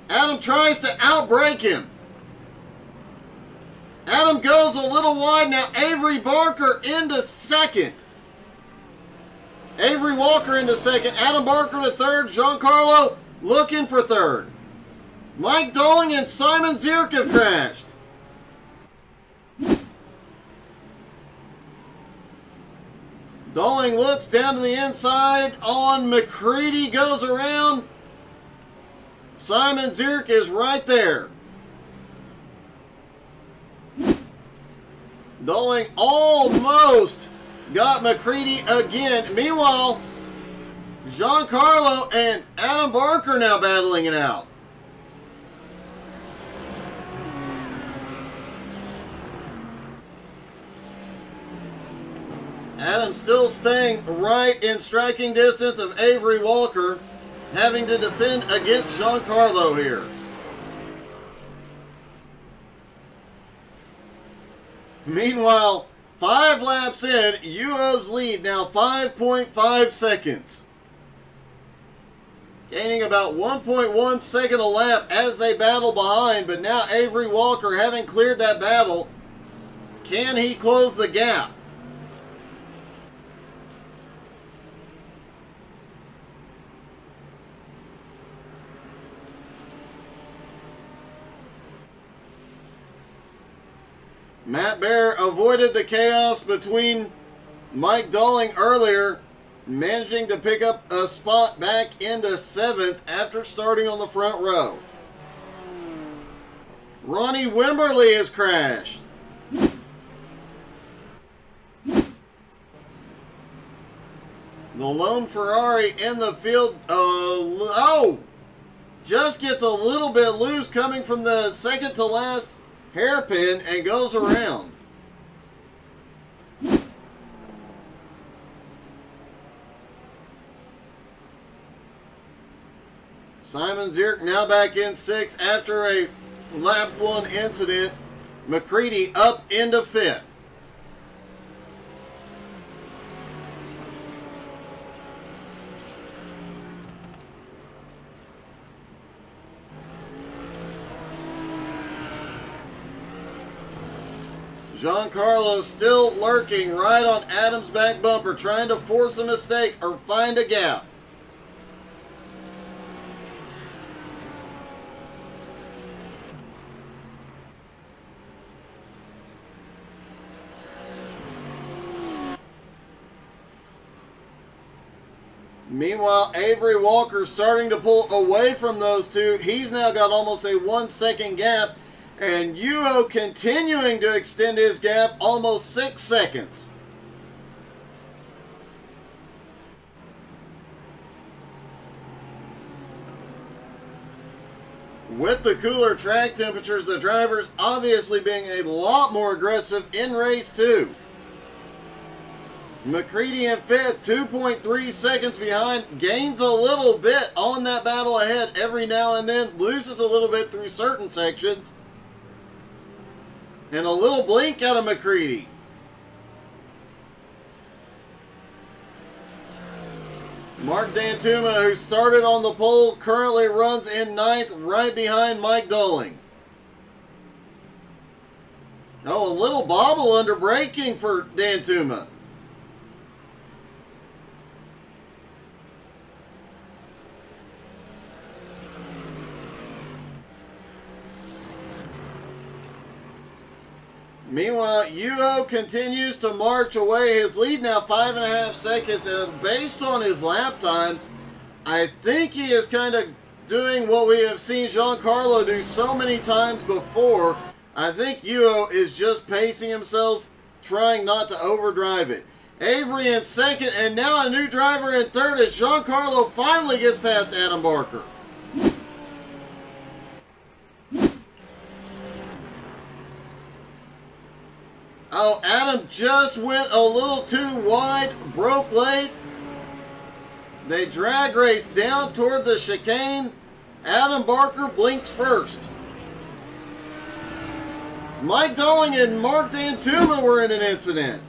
Speaker 1: Adam tries to outbrake him. Adam goes a little wide now. Avery Barker into 2nd. Avery Walker into 2nd. Adam Barker to 3rd. Giancarlo looking for 3rd. Mike Doling and Simon Zierk have crashed. Doling looks down to the inside on McCready, goes around. Simon Zierk is right there. Doling almost got McCready again. Meanwhile, Giancarlo and Adam Barker now battling it out. Adam still staying right in striking distance of Avery Walker, having to defend against Giancarlo here. Meanwhile, 5 laps in, Yuho's lead now 5.5 seconds. Gaining about 1.1 second a lap as they battle behind, but now Avery Walker having cleared that battle. Can he close the gap? Matt Bear avoided the chaos between Mike Doling earlier, managing to pick up a spot back into 7th after starting on the front row. Ronnie Wimberly has crashed. The lone Ferrari in the field, just gets a little bit loose coming from the second to last hairpin and goes around. Simon Zierk now back in 6th after a lap 1 incident. McCready up into 5th. Giancarlo still lurking right on Adam's back bumper, trying to force a mistake or find a gap. Meanwhile, Avery Walker starting to pull away from those two. He's now got almost a 1 second gap. And Yuho continuing to extend his gap almost 6 seconds. With the cooler track temperatures, the drivers obviously being a lot more aggressive in race 2. McCready in 5th, 2.3 seconds behind, gains a little bit on that battle ahead every now and then, loses a little bit through certain sections. And a little blink out of McCready. Mark Dantuma, who started on the pole, currently runs in 9th, right behind Mike Dolling. Oh, a little bobble under braking for Dantuma. Meanwhile, Yuho continues to march away. His lead now 5.5 seconds, and based on his lap times, I think he is kind of doing what we have seen Giancarlo do so many times before. I think Yuho is just pacing himself, trying not to overdrive it. Avery in 2nd, and now a new driver in 3rd as Giancarlo finally gets past Adam Barker. Oh, Adam just went a little too wide, broke late. They drag race down toward the chicane. Adam Barker blinks first. Mike Dolling and Mark Dantuma were in an incident.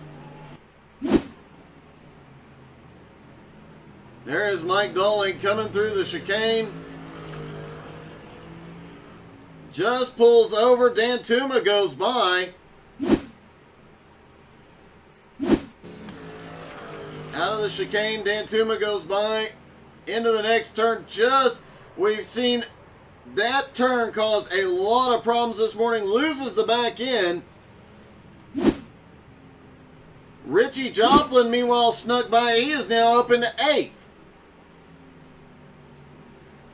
Speaker 1: There is Mike Dolling coming through the chicane. Just pulls over. Dantuma goes by. Out of the chicane, Dantuma goes by into the next turn. We've seen that turn cause a lot of problems this morning. Loses the back end. Richie Joplin, meanwhile, snuck by. He is now up into 8th.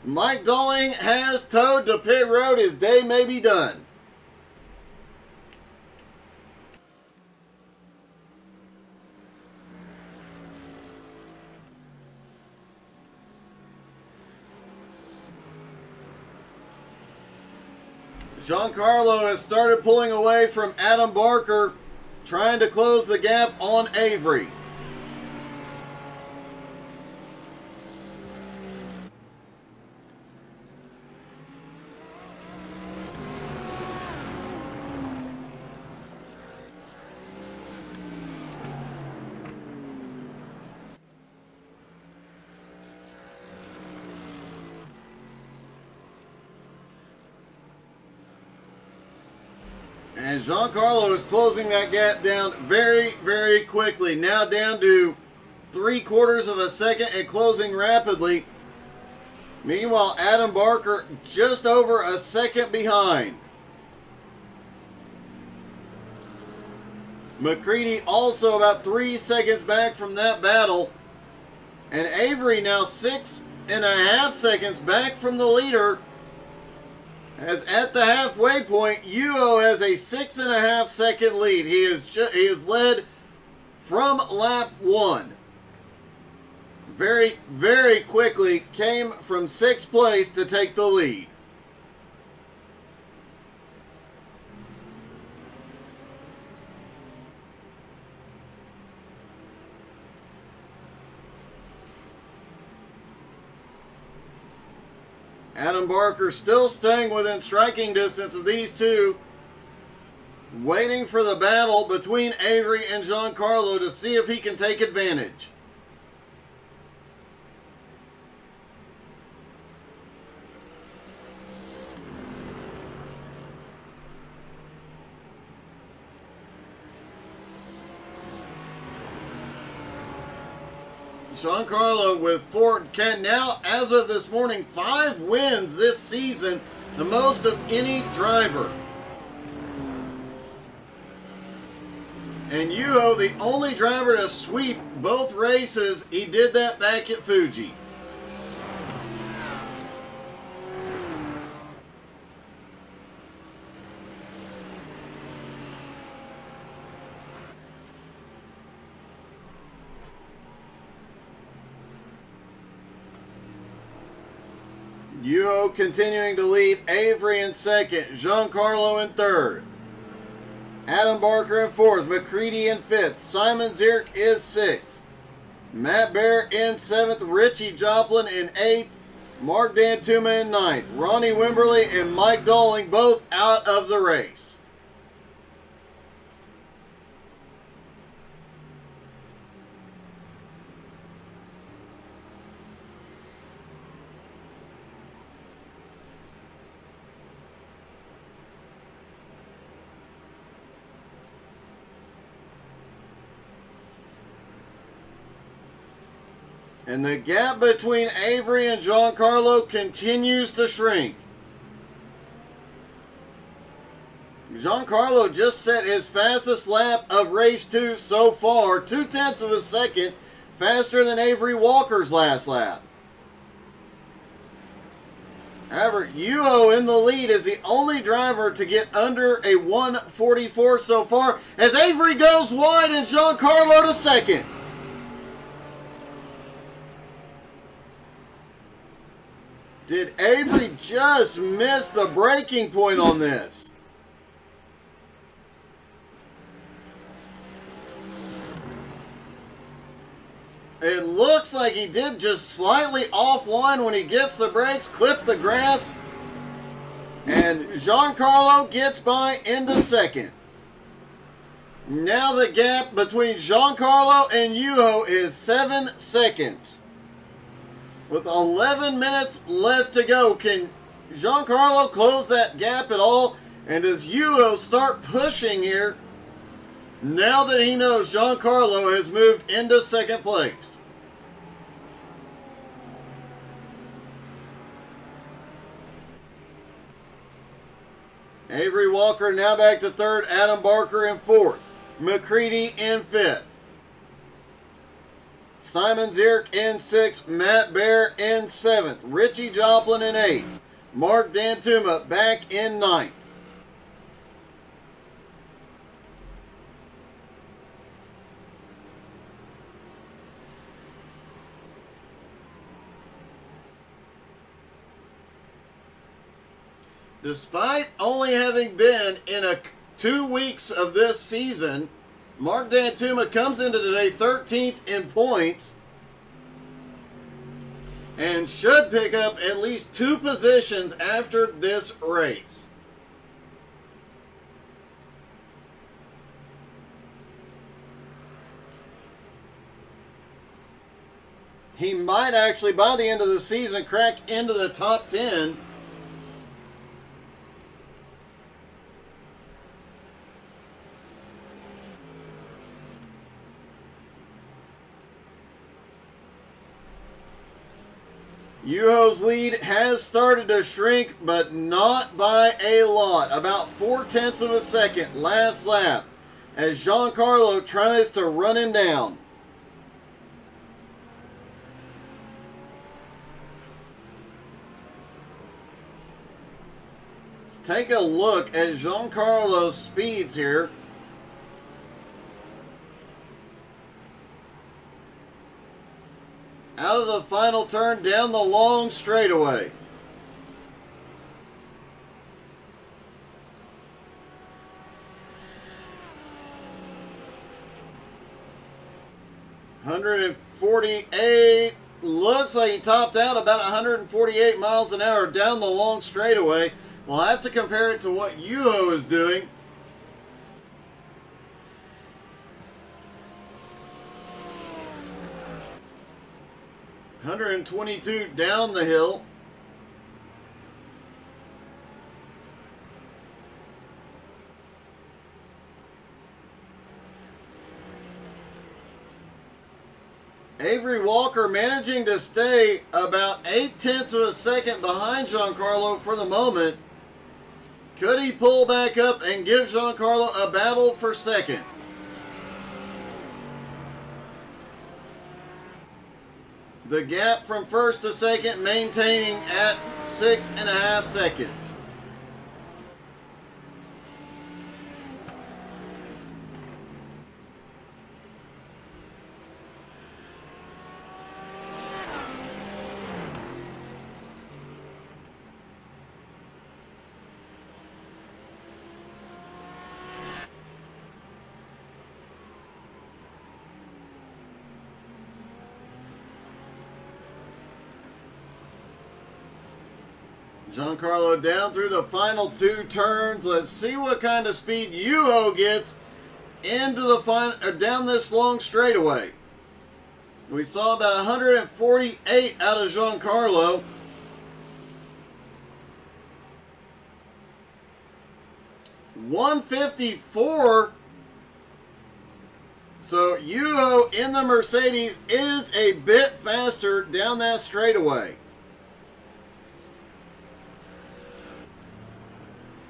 Speaker 1: Mike Dolling has towed to pit road. His day may be done. Giancarlo has started pulling away from Adam Barker, trying to close the gap on Avery. And Giancarlo is closing that gap down very, very quickly. Now down to 3/4 of a second and closing rapidly. Meanwhile, Adam Barker just over a second behind. McCready also about 3 seconds back from that battle. And Avery now 6.5 seconds back from the leader. As at the halfway point, Yuho has a 6.5 second lead. He is led from lap 1. Very, very quickly came from 6th place to take the lead. Adam Barker still staying within striking distance of these two, waiting for the battle between Avery and Giancarlo to see if he can take advantage. Giancarlo with can now, as of this morning, 5 wins this season, the most of any driver. And Yuho, the only driver to sweep both races, he did that back at Fuji. Yuho continuing to lead. Avery in second. Giancarlo in third. Adam Barker in fourth. McCready in fifth. Simon Zierk is sixth. Matt Bear in seventh. Richie Joplin in eighth. Mark Dantuma in ninth. Ronnie Wimberly and Mike Doling both out of the race. And the gap between Avery and Giancarlo continues to shrink. Giancarlo just set his fastest lap of race 2 so far, 0.2 of a second faster than Avery Walker's last lap. However, Yuho in the lead is the only driver to get under a 1:44 so far as Avery goes wide and Giancarlo to second. Did Avery just miss the breaking point on this? It looks like he did just slightly offline when he gets the brakes, clip the grass, and Giancarlo gets by into second. Now the gap between Giancarlo and Yuho is 7 seconds. With 11 minutes left to go, can Giancarlo close that gap at all? And does Yuho start pushing here now that he knows Giancarlo has moved into second place? Avery Walker now back to third. Adam Barker in fourth. McCready in fifth. Simon Zierk in sixth. Matt Bear in seventh. Richie Joplin in eighth. Mark Dantuma back in ninth. Despite only having been in 2 weeks of this season, Mark Dantuma comes into today 13th in points and should pick up at least 2 positions after this race. He might actually, by the end of the season, crack into the top 10. Yuho's lead has started to shrink, but not by a lot. About 0.4 of a second last lap as Giancarlo tries to run him down. Let's take a look at Giancarlo's speeds here. Out of the final turn down the long straightaway. $148. Looks like he topped out about 148 miles an hour down the long straightaway. We'll have to compare it to what Yuho is doing. $122 down the hill. Avery Walker managing to stay about 0.8 of a second behind Giancarlo for the moment. Could he pull back up and give Giancarlo a battle for second? The gap from first to second maintaining at 6.5 seconds. Giancarlo down through the final 2 turns. Let's see what kind of speed Yuho gets into the down this long straightaway. We saw about 148 out of Giancarlo. .154. So Yuho in the Mercedes is a bit faster down that straightaway.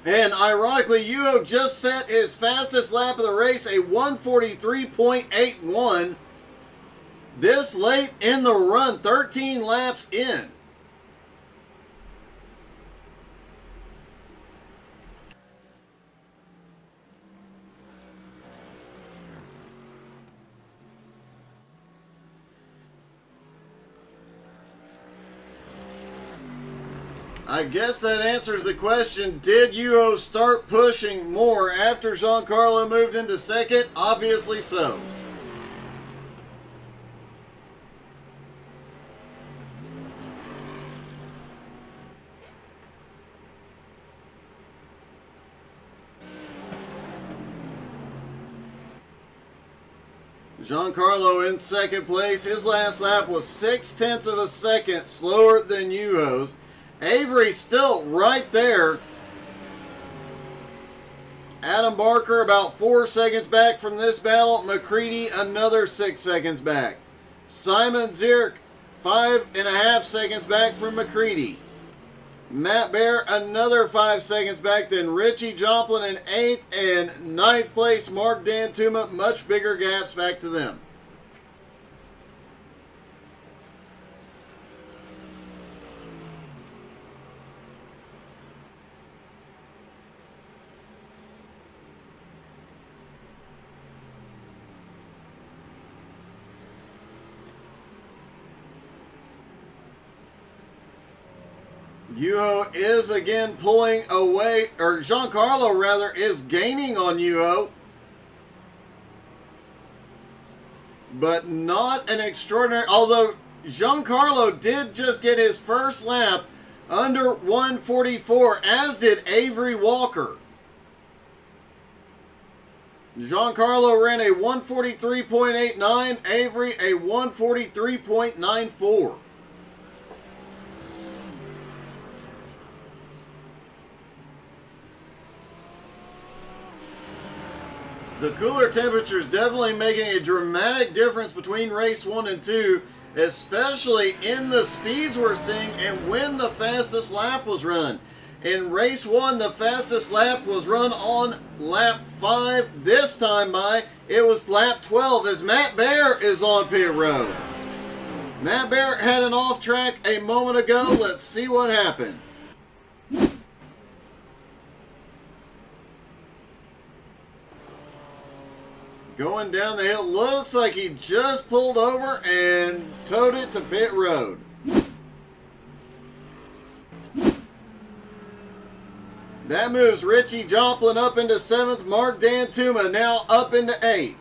Speaker 1: And ironically, Yuho just set his fastest lap of the race, a 1:43.81. This late in the run, 13 laps in. I guess that answers the question, did Yuho start pushing more after Giancarlo moved into second? Obviously so. Giancarlo in second place. His last lap was 0.6 of a second slower than Yuho's. Avery still right there. Adam Barker about 4 seconds back from this battle. McCready another 6 seconds back. Simon Zierk 5.5 seconds back from McCready. Matt Bear another 5 seconds back. Then Richie Joplin in 8th and 9th place. Mark Dantuma, much bigger gaps back to them. Yuho is again pulling away, or Giancarlo rather is gaining on Yuho. But not an extraordinary, although Giancarlo did just get his first lap under 1:44, as did Avery Walker. Giancarlo ran a 1:43.89, Avery a 1:43.94. The cooler temperatures definitely making a dramatic difference between race 1 and 2, especially in the speeds we're seeing and when the fastest lap was run. In race 1, the fastest lap was run on lap 5. This time it was lap 12 as Matt Bear is on pit road. Matt Bear had an off track a moment ago. Let's see what happened. Going down the hill, looks like he just pulled over and towed it to pit road. That moves Richie Joplin up into 7th, Mark Dantuma now up into 8th.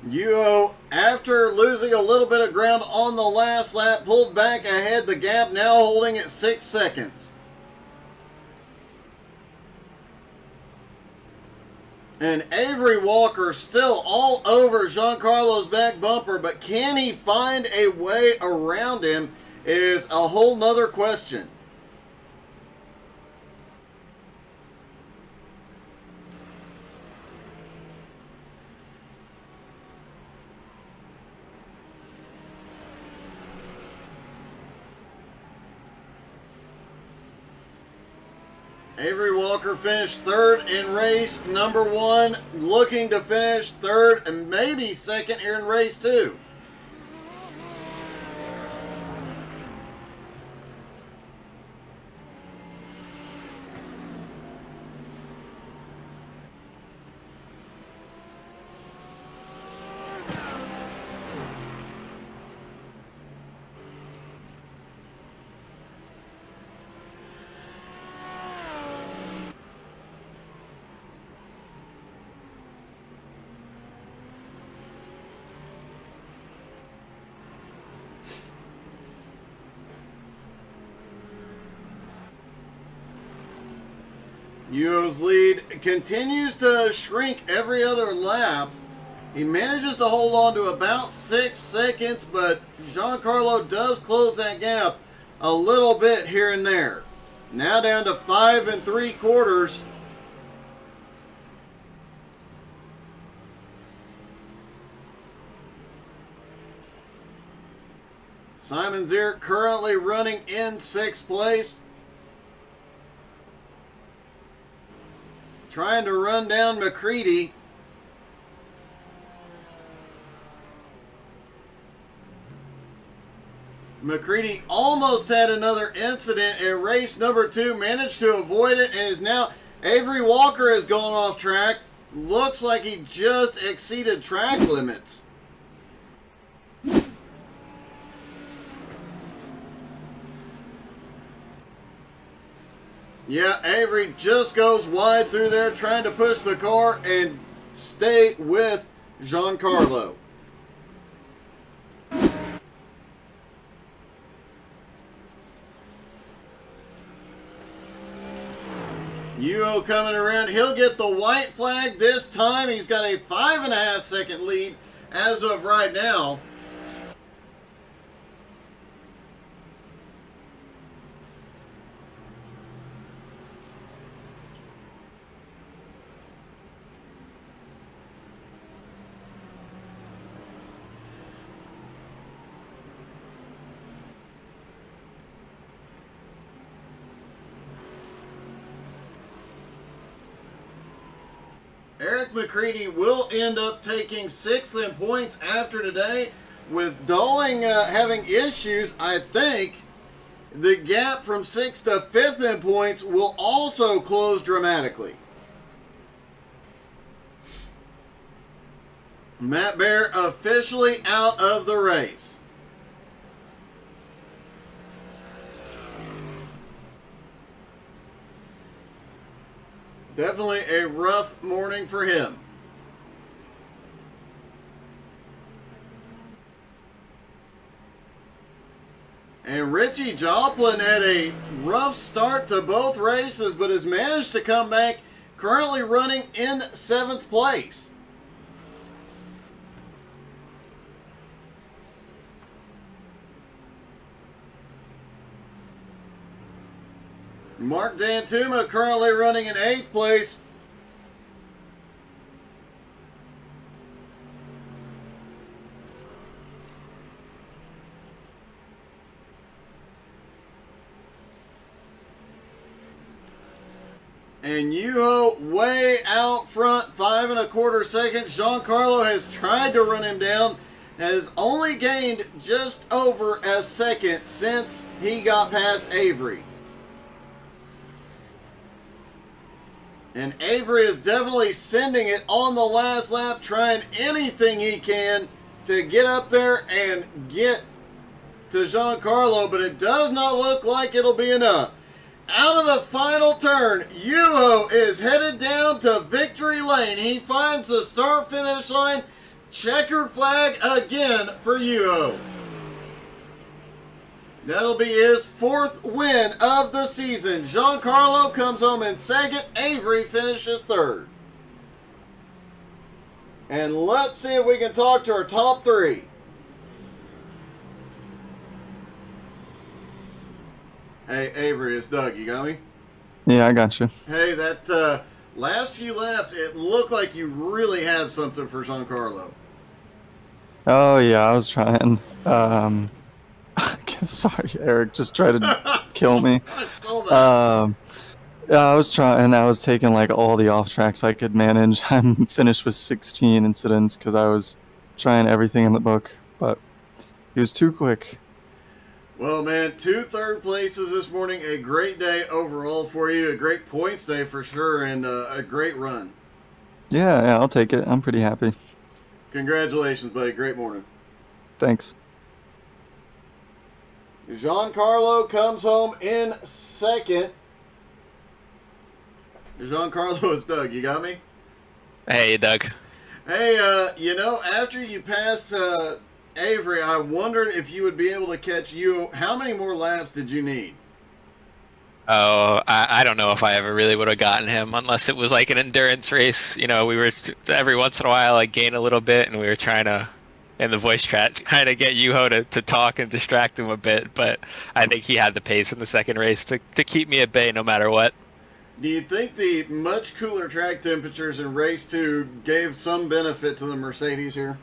Speaker 1: Yuho, after losing a little bit of ground on the last lap, pulled back ahead. The gap now holding at 6 seconds. And Avery Walker still all over Giancarlo's back bumper, but can he find a way around him is a whole nother question. Avery Walker finished 3rd in race number 1, looking to finish 3rd and maybe 2nd here in race 2. Yuo's lead continues to shrink every other lap. He manages to hold on to about 6 seconds, but Giancarlo does close that gap a little bit here and there. Now down to 5 3/4. Simon Zier currently running in 6th place. Trying to run down McCready. McCready almost had another incident in race number 2, managed to avoid it, and is now, Avery Walker has gone off track. Looks like he just exceeded track limits. Yeah, Avery just goes wide through there trying to push the car and stay with Giancarlo. Yuo coming around. He'll get the white flag this time. He's got a 5.5 second lead as of right now. Eric McCready will end up taking 6th in points after today. With Dolling having issues, I think the gap from 6th to 5th in points will also close dramatically. Matt Bear officially out of the race. Definitely a rough morning for him. And Richie Joplin had a rough start to both races, but has managed to come back, currently running in 7th place. Mark Dantuma currently running in 8th place. And Yuho way out front, 5 1/4 seconds. Giancarlo has tried to run him down, has only gained just over a second since he got past Avery. And Avery is definitely sending it on the last lap, trying anything he can to get up there and get to Giancarlo, but it does not look like it'll be enough. Out of the final turn, Yuho is headed down to victory lane. He finds the start-finish line. Checkered flag again for Yuho. That'll be his 4th win of the season. Giancarlo comes home in 2nd. Avery finishes 3rd. And let's see if we can talk to our top 3. Hey, Avery, it's Doug. You got me?
Speaker 2: Yeah, I got you.
Speaker 1: Hey, that last few laps, it looked like you really had something for Giancarlo.
Speaker 2: Oh, yeah, I was trying. Sorry, Eric, just tried to kill me.
Speaker 1: I saw that.
Speaker 2: Yeah, I was trying. I was taking like all the off tracks I could manage. I'm finished with 16 incidents because I was trying everything in the book, but he was too quick.
Speaker 1: Well, man, 2 3rd places this morning. A great day overall for you. A great points day for sure, and a great run.
Speaker 2: Yeah, I'll take it. I'm pretty happy.
Speaker 1: Congratulations, buddy. Great morning.
Speaker 2: Thanks.
Speaker 1: Giancarlo comes home in 2nd. Giancarlo, is Doug. You got me?
Speaker 4: Hey, Doug.
Speaker 1: Hey, you know, after you passed Avery, I wondered if you would be able to catch you. How many more laps did you need?
Speaker 4: Oh, I don't know if I ever really would have gotten him unless it was like an endurance race. You know, we were every once in a while like gain a little bit, and we were trying to, in the voice chat, trying to get Yuho to talk and distract him a bit. But I think he had the pace in the second race to keep me at bay no matter what.
Speaker 1: Do you think the much cooler track temperatures in race 2 gave some benefit to the Mercedes here?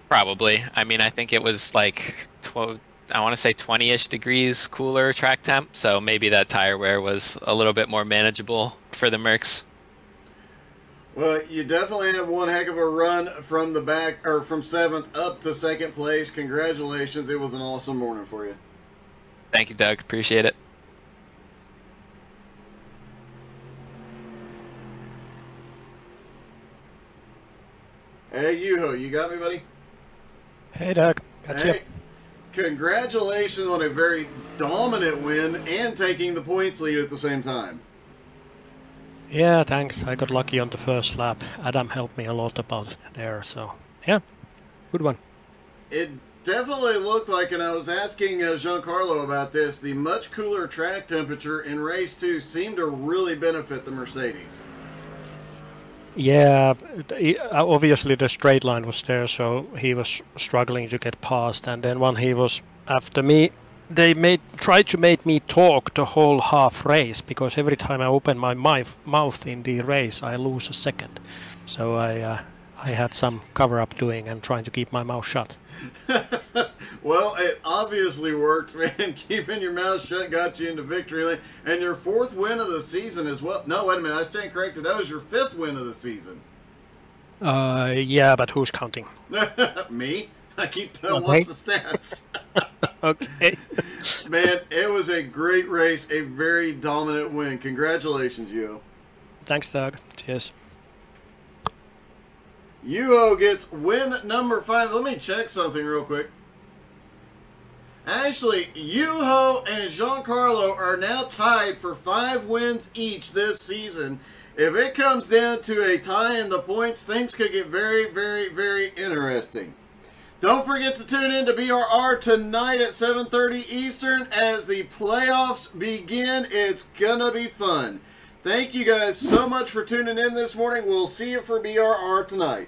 Speaker 4: Probably. I mean, I think it was like I want to say 20-ish degrees cooler track temp, so maybe that tire wear was a little bit more manageable for the Mercs.
Speaker 1: Well, you definitely have one heck of a run from the back, or from 7th up to 2nd place. Congratulations. It was an awesome morning for you.
Speaker 4: Thank you, Doug. Appreciate it.
Speaker 1: Hey, Yuho, you got me, buddy?
Speaker 3: Hey, Doug. Gotcha.
Speaker 1: Hey, congratulations on a very dominant win and taking the points lead at the same time.
Speaker 3: Yeah, thanks. I got lucky on the first lap. Adam helped me a lot about there, so yeah, good one.
Speaker 1: It definitely looked like, and I was asking Giancarlo about this, the much cooler track temperature in race 2 seemed to really benefit the Mercedes.
Speaker 3: Yeah, obviously the straight line was there, so he was struggling to get past. And then when he was after me, they tried to make me talk the whole half race, because every time I open my mouth in the race, I lose a second. So I had some cover-up doing and trying to keep my mouth shut.
Speaker 1: Well, it obviously worked, man. Keeping your mouth shut got you into victory lane. And your 4th win of the season as well. No, wait a minute. I stand corrected. That was your 5th win of the season.
Speaker 3: Yeah, but who's counting?
Speaker 1: Me? I keep
Speaker 3: Okay.
Speaker 1: What's the stats?
Speaker 3: Okay.
Speaker 1: Man, it was a great race. A very dominant win. Congratulations, Yuho.
Speaker 3: Thanks, Doug. Cheers.
Speaker 1: Yuho gets win number 5. Let me check something real quick. Actually, Yuho and Giancarlo are now tied for 5 wins each this season. If it comes down to a tie in the points, things could get very, very, very interesting. Don't forget to tune in to BRR tonight at 7:30 Eastern as the playoffs begin. It's gonna be fun. Thank you guys so much for tuning in this morning. We'll see you for BRR tonight.